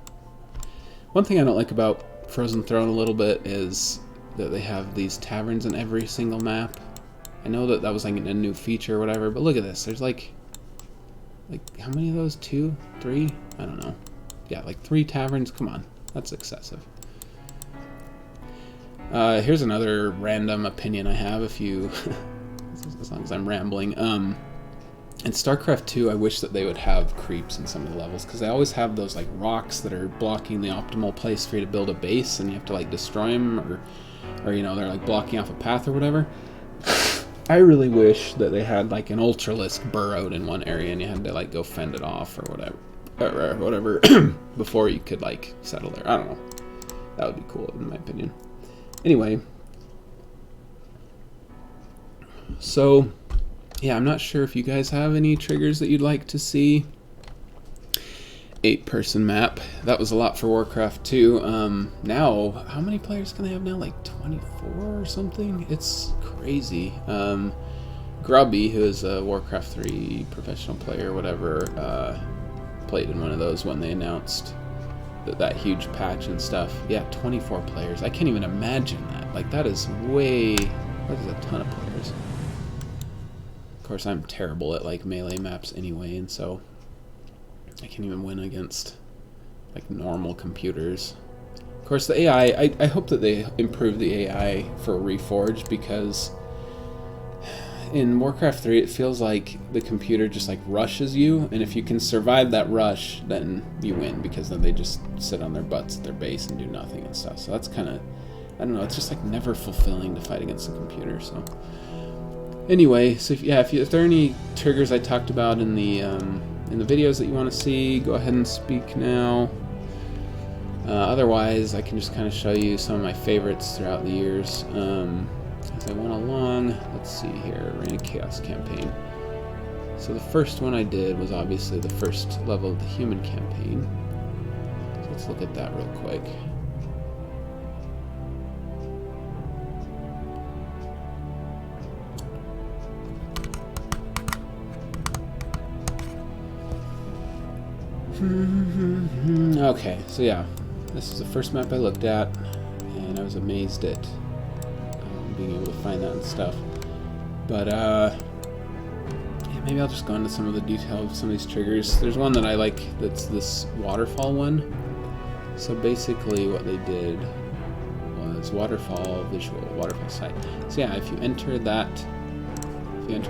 One thing I don't like about Frozen Throne a little bit is that they have these taverns in every single map. I know that that was like a new feature or whatever, but look at this. There's like how many of those? 2? 3? I don't know. Yeah, like 3 taverns. Come on, that's excessive. Here's another random opinion I have. If you, as long as I'm rambling. In StarCraft 2, I wish that they would have creeps in some of the levels, because they always have those like rocks that are blocking the optimal place for you to build a base, and you have to like destroy them, or you know, they're like blocking off a path or whatever. I really wish that they had like an Ultralisk burrowed in one area, and you had to like go fend it off or whatever, before you could like settle there. I don't know. That would be cool in my opinion. Anyway, so yeah, I'm not sure if you guys have any triggers that you'd like to see. 8-person map. That was a lot for Warcraft 2. Now, how many players can they have now? Like 24 or something? It's crazy. Grubby, who is a Warcraft 3 professional player or whatever, played in one of those when they announced that huge patch and stuff. Yeah, 24 players. I can't even imagine that. Like, that is a ton of players. Of course, I'm terrible at like melee maps anyway, and so I can't even win against like normal computers. Of course, the AI, I hope that they improve the AI for Reforged, because in Warcraft 3 it feels like the computer just like rushes you, and if you can survive that rush, then you win, because then they just sit on their butts at their base and do nothing and stuff. So that's kind of I don't know, it's just like never fulfilling to fight against the computer. So anyway, so if there are any triggers I talked about in the videos that you want to see, go ahead and speak now. Otherwise, I can just kind of show you some of my favorites throughout the years as I went along. Let's see here, Reign of Chaos campaign. So the first one I did was obviously the first level of the human campaign. So let's look at that real quick. Okay, so yeah, this is the first map I looked at, and I was amazed at being able to find that and stuff. But yeah, maybe I'll just go into some of the detail of some of these triggers. There's one that I like that's this waterfall one. So basically what they did was waterfall visual, waterfall site. So yeah, if you enter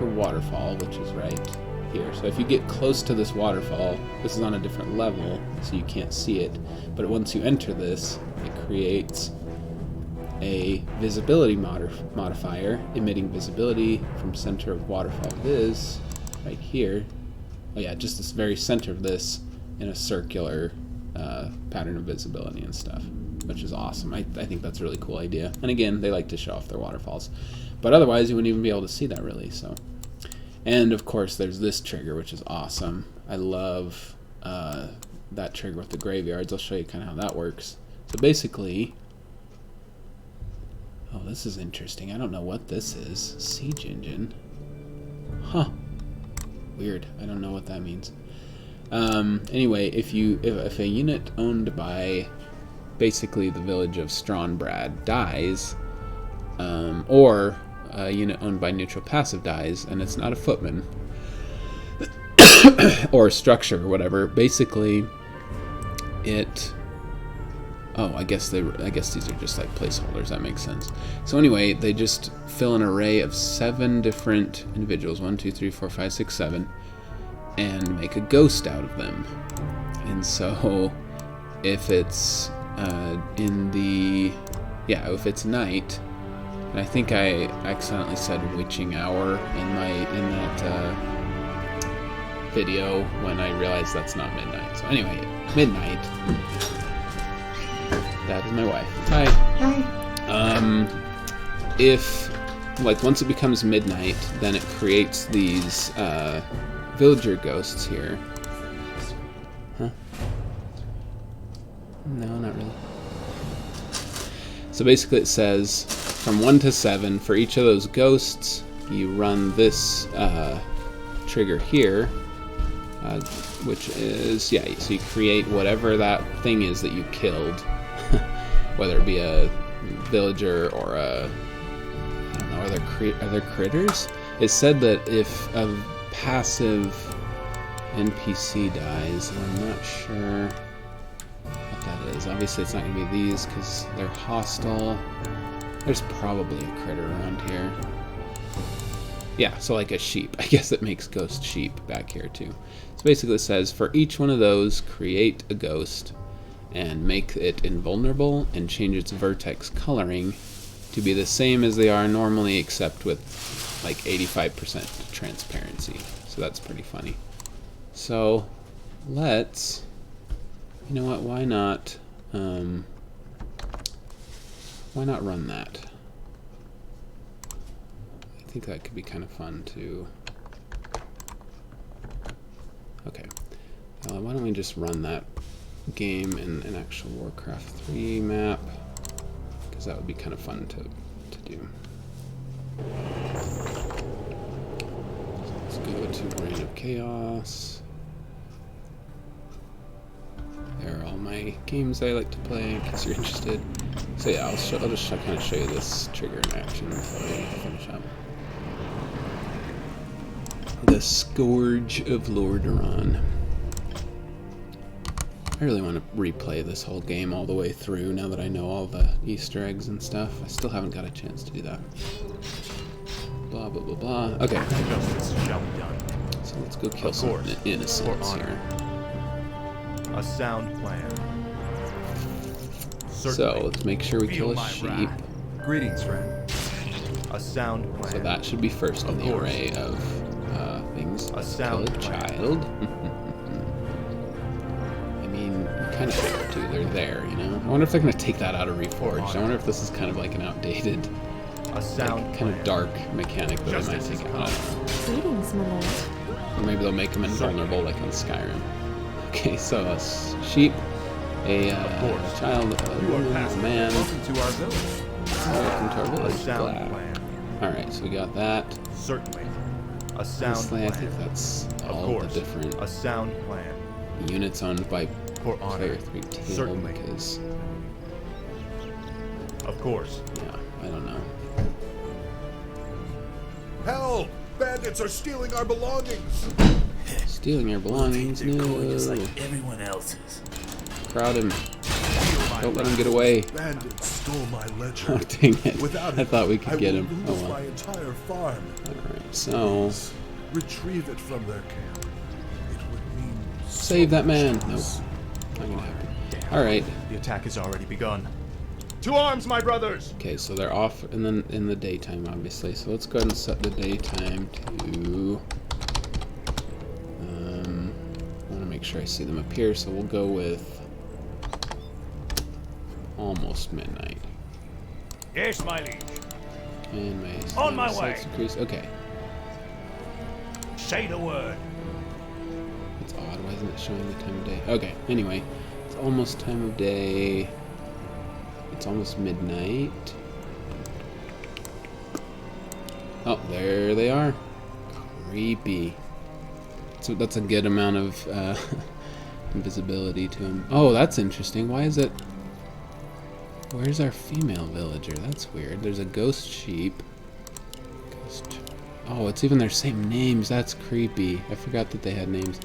waterfall, which is right here. So if you get close to this waterfall, this is on a different level, so you can't see it. But once you enter this, it creates a visibility modifier, emitting visibility from center of waterfall viz, right here. Oh yeah, just this very center of this in a circular pattern of visibility and stuff, which is awesome. I think that's a really cool idea. And again, they like to show off their waterfalls. But otherwise, you wouldn't even be able to see that really, so. And of course, there's this trigger, which is awesome. I love that trigger with the graveyards. I'll show you kind of how that works. So basically, oh, this is interesting. I don't know what this is. Siege engine. Huh. Weird. I don't know what that means. Anyway, if a unit owned by basically the village of Strawnbrad dies, or a unit owned by neutral passive dies, and it's not a footman or a structure or whatever, basically it, oh, I guess these are just like placeholders. That makes sense. So anyway, they just fill an array of 7 different individuals, 1, 2, 3, 4, 5, 6, 7, and make a ghost out of them. And so if it's if it's night, and I think I accidentally said witching hour in that video when I realized that's not midnight. So anyway, midnight. That is my wife. Hi.
Hi.
If once it becomes midnight, then it creates these villager ghosts here. Huh? No, not really. So basically it says from 1 to 7, for each of those ghosts, you run this trigger here, which is, yeah, so you create whatever that thing is that you killed, whether it be a villager or a, I don't know, are there critters? It said that if a passive NPC dies, and I'm not sure what that is. Obviously it's not going to be these because they're hostile. There's probably a critter around here. Yeah, so like a sheep. I guess it makes ghost sheep back here too. So basically it says, for each one of those, create a ghost and make it invulnerable and change its vertex coloring to be the same as they are normally, except with like 85% transparency. So that's pretty funny. So let's, you know what, why not run that? I think that could be kind of fun to, okay, why don't we just run that game in an actual Warcraft 3 map, because that would be kind of fun to do. So let's go to Reign of Chaos. There are all my games I like to play in case you're interested. So yeah, I'll just kind of show you this trigger in action before we finish up. The Scourge of Lordaeron. I really want to replay this whole game all the way through now that I know all the Easter eggs and stuff. I still haven't got a chance to do that. Blah, blah, blah, blah. Okay.
Justice shall be done.
So let's go kill some innocents here.
A sound plan.
So let's make sure we kill a sheep.
Greetings, friend. A sound plan.
So that should be first in the array of things.
A sound
Kill a
plan.
child. I mean, you kind of have to. They're there, you know. I wonder if they're gonna take that out of Reforged. I wonder if this is kind of like an outdated,
A sound
like, kind of dark mechanic that they might take out. I don't know.
Greetings, my lord.
Or maybe they'll make them invulnerable like in Skyrim. Okay, so a sheep, a child, a woman, a man.
Welcome to our village.
Welcome to our
A
village.
sound
Blah.
plan.
Alright, so we got that.
Certainly. A sound
Honestly,
plan.
I think that's
Of
all
course.
the different
A sound plan.
units owned by
For honor.
player 3 team
Certainly.
because,
Of course.
yeah, I don't know.
Help! Bandits are stealing our belongings!
Stealing your belongings,
They're going just
no.
like everyone else's.
Crowd him. Don't let him get away.
Bandits stole my ledger.
Oh, dang it.
Without
I
it,
thought we could
I
get
will
him. Oh,
lose
well.
my entire farm.
Alright, so,
Retrieve it from their camp. It would mean so
save that
much
man.
to
Nope,
us.
not gonna happen. Alright,
The attack has already begun. To arms, my brothers!
okay, so they're off in the daytime, obviously. So let's go ahead and set the daytime to, I want to make sure I see them appear, so we'll go with almost midnight.
Yes, my liege.
And my
On my
sight's
way.
increased. Okay,
Say the word.
it's odd. Why isn't it showing the time of day? Okay, anyway, it's almost time of day. It's almost midnight. Oh, there they are. Creepy. So that's a good amount of invisibility to him. Oh, that's interesting. Why is it... Where's our female villager? That's weird. There's a ghost sheep. Ghost... Oh, it's even their same names. That's creepy. I forgot that they had names.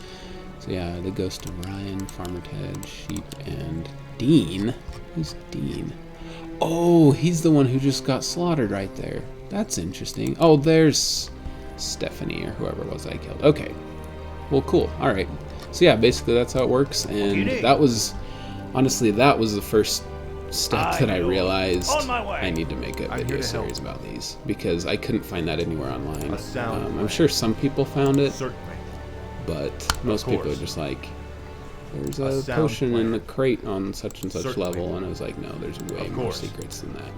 So yeah, the ghost of Ryan, Farmer Ted, Sheep, and Dean. Who's Dean? Oh, he's the one who just got slaughtered right there. That's interesting. Oh, there's Stephanie or whoever it was I killed. Okay. Well, cool. All right. So yeah, basically that's how it works. And that was, honestly, that was the first step that I realized
On my way.
I need to make a
I'm
video
here to help.
series about these because I couldn't find that anywhere online.
A sound
I'm
plan.
sure some people found it,
Certainly.
but most people are
course.
just like, there's
A
a
sound
potion in
plan.
the crate on such and such
Certainly.
level, and I was like, no, there's way
Of
more
course.
secrets than that.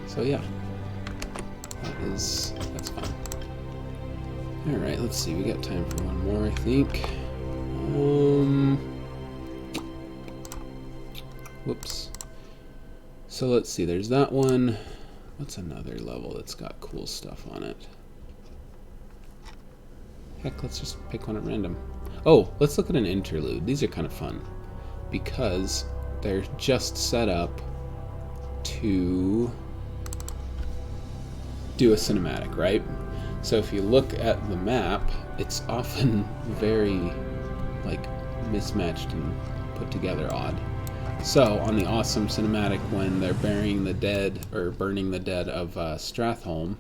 So yeah, that's fun. All right, let's see. We got time for one more, I think. Whoops. So let's see. There's that one. What's another level that's got cool stuff on it? Heck, let's just pick one at random. Oh, let's look at an interlude. These are kind of fun because they're just set up to do a cinematic, right? So if you look at the map, it's often very like mismatched and put together odd. So on the awesome cinematic when they're burying the dead or burning the dead of Stratholme,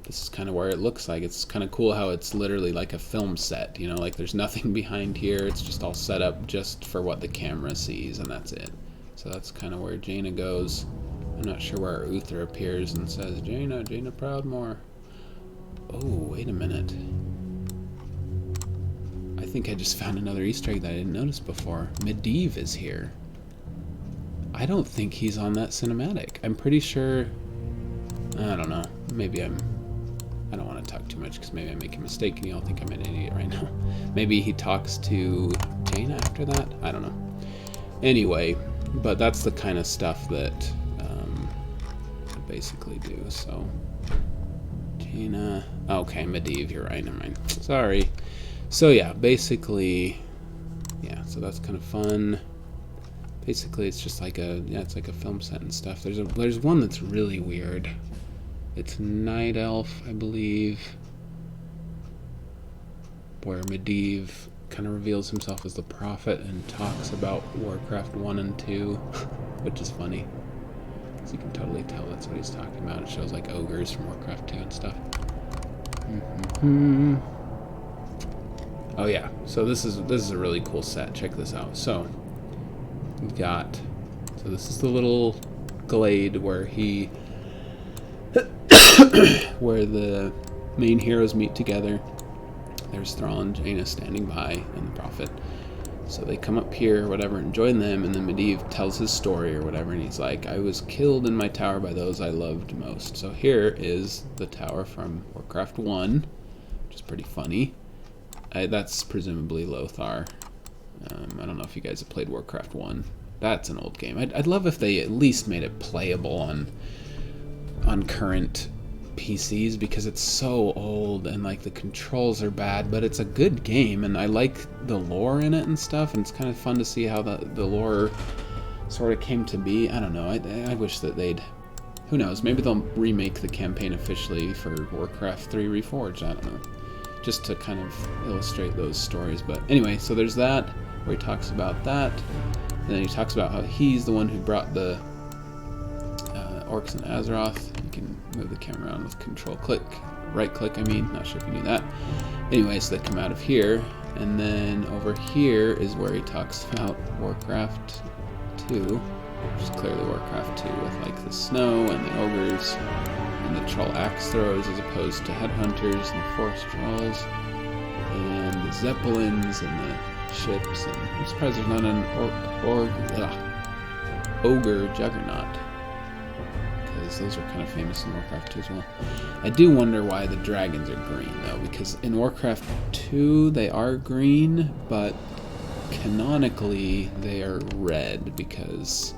this is kind of where it looks like. It's kind of cool how it's literally like a film set, you know, like there's nothing behind here. It's just all set up just for what the camera sees, and that's it. So that's kind of where Jaina goes. I'm not sure where Uther appears and says, Jaina Proudmoore. Oh, wait a minute. I think I just found another Easter egg that I didn't notice before. Medivh is here. I don't think he's on that cinematic. I'm pretty sure... I don't know. Maybe I don't want to talk too much because maybe I make a mistake and you all think I'm an idiot right now. Maybe he talks to Jaina after that? I don't know. Anyway, but that's the kind of stuff that I basically do, so... Jaina... Okay, Medivh, you're right, never mind. Sorry. So yeah, basically... Yeah, so that's kind of fun. Basically, it's just like a... Yeah, it's like a film set and stuff. There's one that's really weird. It's Night Elf, I believe, where Medivh kind of reveals himself as the prophet and talks about Warcraft 1 and 2, which is funny. Because you can totally tell that's what he's talking about. It shows like ogres from Warcraft 2 and stuff. Oh yeah, so this is a really cool set. Check this out. So, we've got, so this is the little glade where he, where the main heroes meet together. There's Thrall and Jaina standing by, and the Prophet. So they come up here, whatever, and join them, and then Medivh tells his story or whatever, and he's like, I was killed in my tower by those I loved most. So here is the tower from Warcraft 1, which is pretty funny. That's presumably Lothar. I don't know if you guys have played Warcraft 1. That's an old game. I'd love if they at least made it playable on current PCs, because it's so old and like the controls are bad, but it's a good game and I like the lore in it and stuff, and it's kind of fun to see how the lore sort of came to be. I don't know, I wish that they'd, who knows, maybe they'll remake the campaign officially for Warcraft 3 Reforged, I don't know, just to kind of illustrate those stories. But anyway, so there's that where he talks about that, and then he talks about how he's the one who brought the orcs and Azeroth. You can move the camera around with control click, right click I mean, not sure if you knew that. Anyway, so they come out of here, and then over here is where he talks about Warcraft 2, which is clearly Warcraft 2 with like the snow and the ogres and the troll axe throwers as opposed to headhunters and the forest trolls and the zeppelins and the ships, and I'm surprised there's not an ogre juggernaut, because those are kind of famous in Warcraft 2 as well. I do wonder why the dragons are green though, because in Warcraft 2 they are green, but canonically they are red because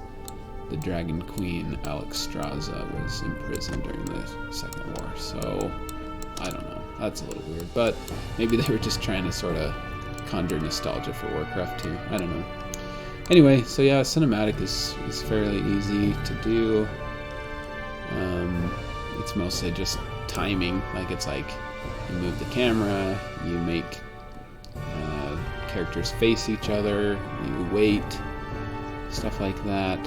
the Dragon Queen Alexstrasza was imprisoned during the Second War. So I don't know, that's a little weird, but maybe they were just trying to sort of conjure nostalgia for Warcraft 2. I don't know. Anyway, so yeah, cinematic is fairly easy to do. It's mostly just timing. Like, it's like you move the camera, you make characters face each other, you wait, stuff like that.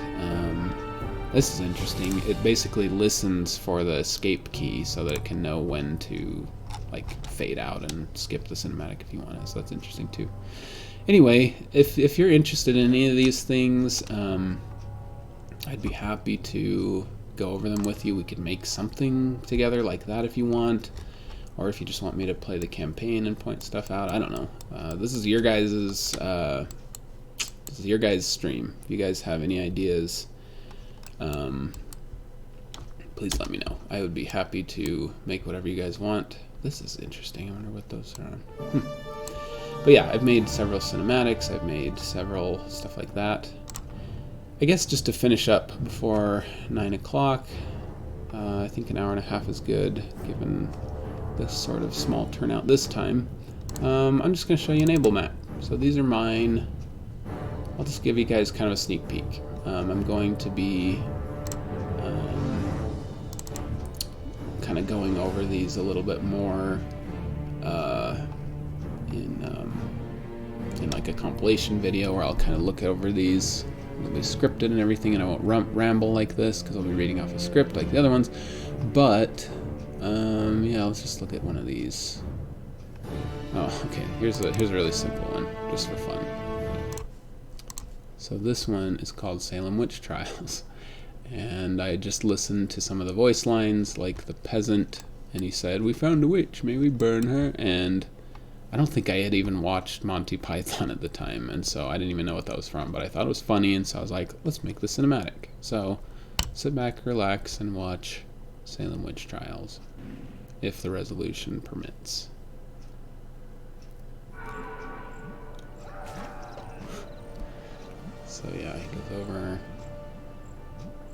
This is interesting. It basically listens for the escape key so that it can know when to like fade out and skip the cinematic if you want it. So that's interesting too. Anyway, if you're interested in any of these things, I'd be happy to go over them with you. We could make something together like that if you want, or if you just want me to play the campaign and point stuff out. I don't know. This is your guys's stream. If you guys have any ideas, please let me know. I would be happy to make whatever you guys want. This is interesting. I wonder what those are on. But yeah, I've made several cinematics. I've made several stuff like that. I guess just to finish up before 9 o'clock, I think an hour and a half is good, given this sort of small turnout this time. I'm just going to show you an AbelMap. So these are mine. I'll just give you guys kind of a sneak peek. I'm going to be kind of going over these a little bit more in like a compilation video, where I'll kind of look over these. It'll be scripted and everything, and I won't ramble like this because I'll be reading off a script like the other ones. But yeah, let's just look at one of these. Oh, okay. Here's a really simple one, just for fun. So this one is called Salem Witch Trials, and I just listened to some of the voice lines, like the peasant, and he said, "We found a witch, may we burn her?" And I don't think I had even watched Monty Python at the time, and so I didn't even know what that was from, but I thought it was funny, and so I was like, let's make the cinematic. So sit back, relax, and watch Salem Witch Trials, if the resolution permits. So yeah, he goes over.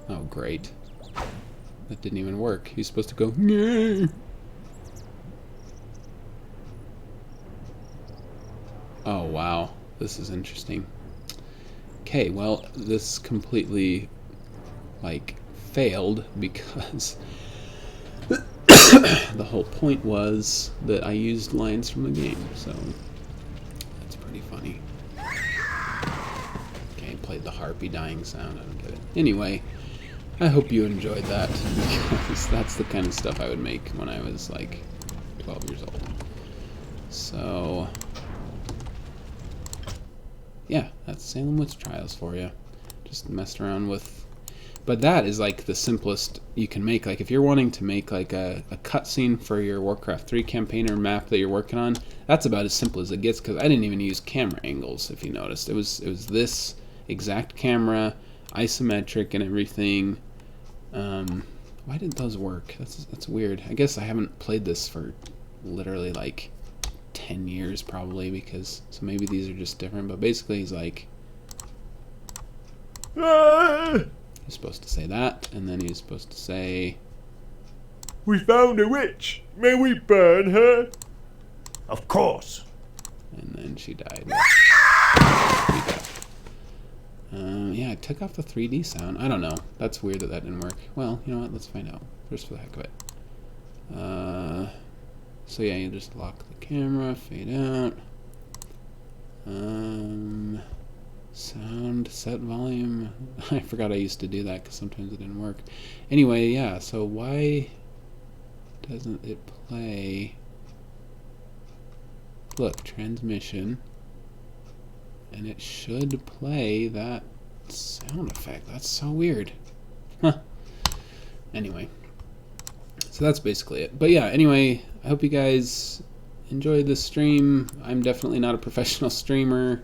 Oh, great. That didn't even work. He's supposed to go, "Nyeh." Oh, wow. This is interesting. Okay, well, this completely, like, failed because the whole point was that I used lines from the game, so that's pretty funny. Okay, played the harpy dying sound. I don't get it. Anyway, I hope you enjoyed that, because that's the kind of stuff I would make when I was, like, 12 years old. So yeah, that's Salem Witch Trials for you. just messed around with. But that is like the simplest you can make. Like if you're wanting to make like a cutscene for your Warcraft 3 campaign or map that you're working on, that's about as simple as it gets, because I didn't even use camera angles, if you noticed. It was this exact camera, isometric and everything. Why didn't those work? That's weird. I guess I haven't played this for literally like 10 years probably, because so maybe these are just different, but basically he's like he's supposed to say that, and then he's supposed to say,
We found a witch. May we burn her? Of course.
and then she died. Yeah, I took off the 3D sound. I don't know. That's weird that didn't work. Well, you know what? Let's find out. Just for the heck of it. So yeah, you just lock the camera, fade out. Sound, set volume. I forgot I used to do that because sometimes it didn't work. Anyway, yeah, so why doesn't it play? Look, transmission. And it should play that sound effect. That's so weird. Huh. Anyway. So that's basically it. But yeah, anyway, I hope you guys enjoyed this stream. I'm definitely not a professional streamer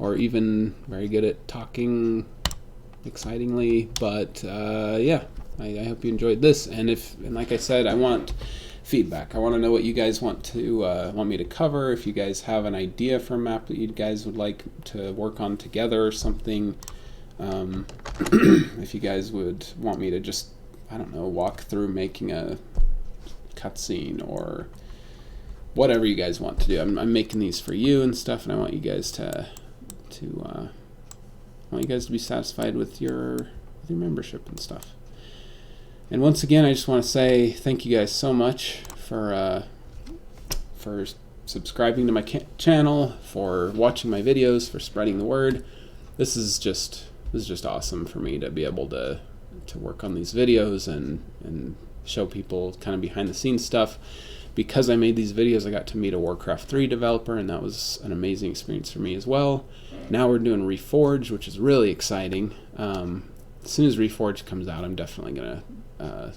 or even very good at talking excitingly, but yeah, I hope you enjoyed this. And like I said, I want feedback. I want to know what you guys want me to cover. If you guys have an idea for a map that you guys would like to work on together or something, if you guys would want me to just, I don't know, walk through making a cutscene or whatever you guys want to do. I'm making these for you and stuff, and I want you guys to be satisfied with your membership and stuff. And once again, I just want to say thank you guys so much for subscribing to my channel, for watching my videos, for spreading the word. This is just awesome for me to be able to work on these videos and show people kind of behind the scenes stuff. Because I made these videos, I got to meet a Warcraft 3 developer, and that was an amazing experience for me as well. Now we're doing Reforged, which is really exciting. As soon as Reforged comes out, I'm definitely going to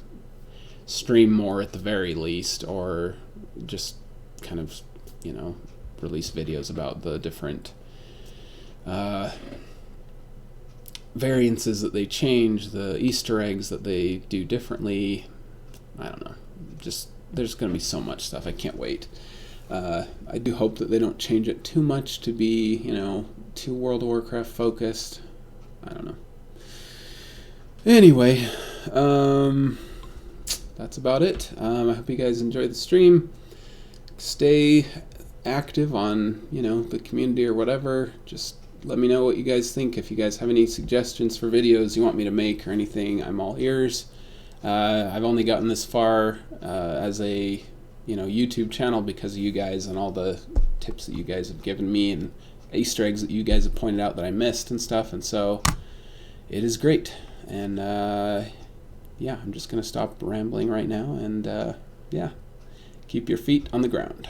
stream more at the very least, or just kind of, you know, release videos about the different variances that they change, the Easter eggs that they do differently. I don't know. Just there's going to be so much stuff. I can't wait. I do hope that they don't change it too much to be, you know, too World of Warcraft focused. I don't know. Anyway, that's about it. I hope you guys enjoyed the stream. Stay active on, you know, the community or whatever. Just let me know what you guys think. If you guys have any suggestions for videos you want me to make or anything, I'm all ears. I've only gotten this far as a, you know, YouTube channel because of you guys and all the tips that you guys have given me and Easter eggs that you guys have pointed out that I missed and stuff, and so it is great. And yeah, I'm just gonna stop rambling right now and yeah, keep your feet on the ground.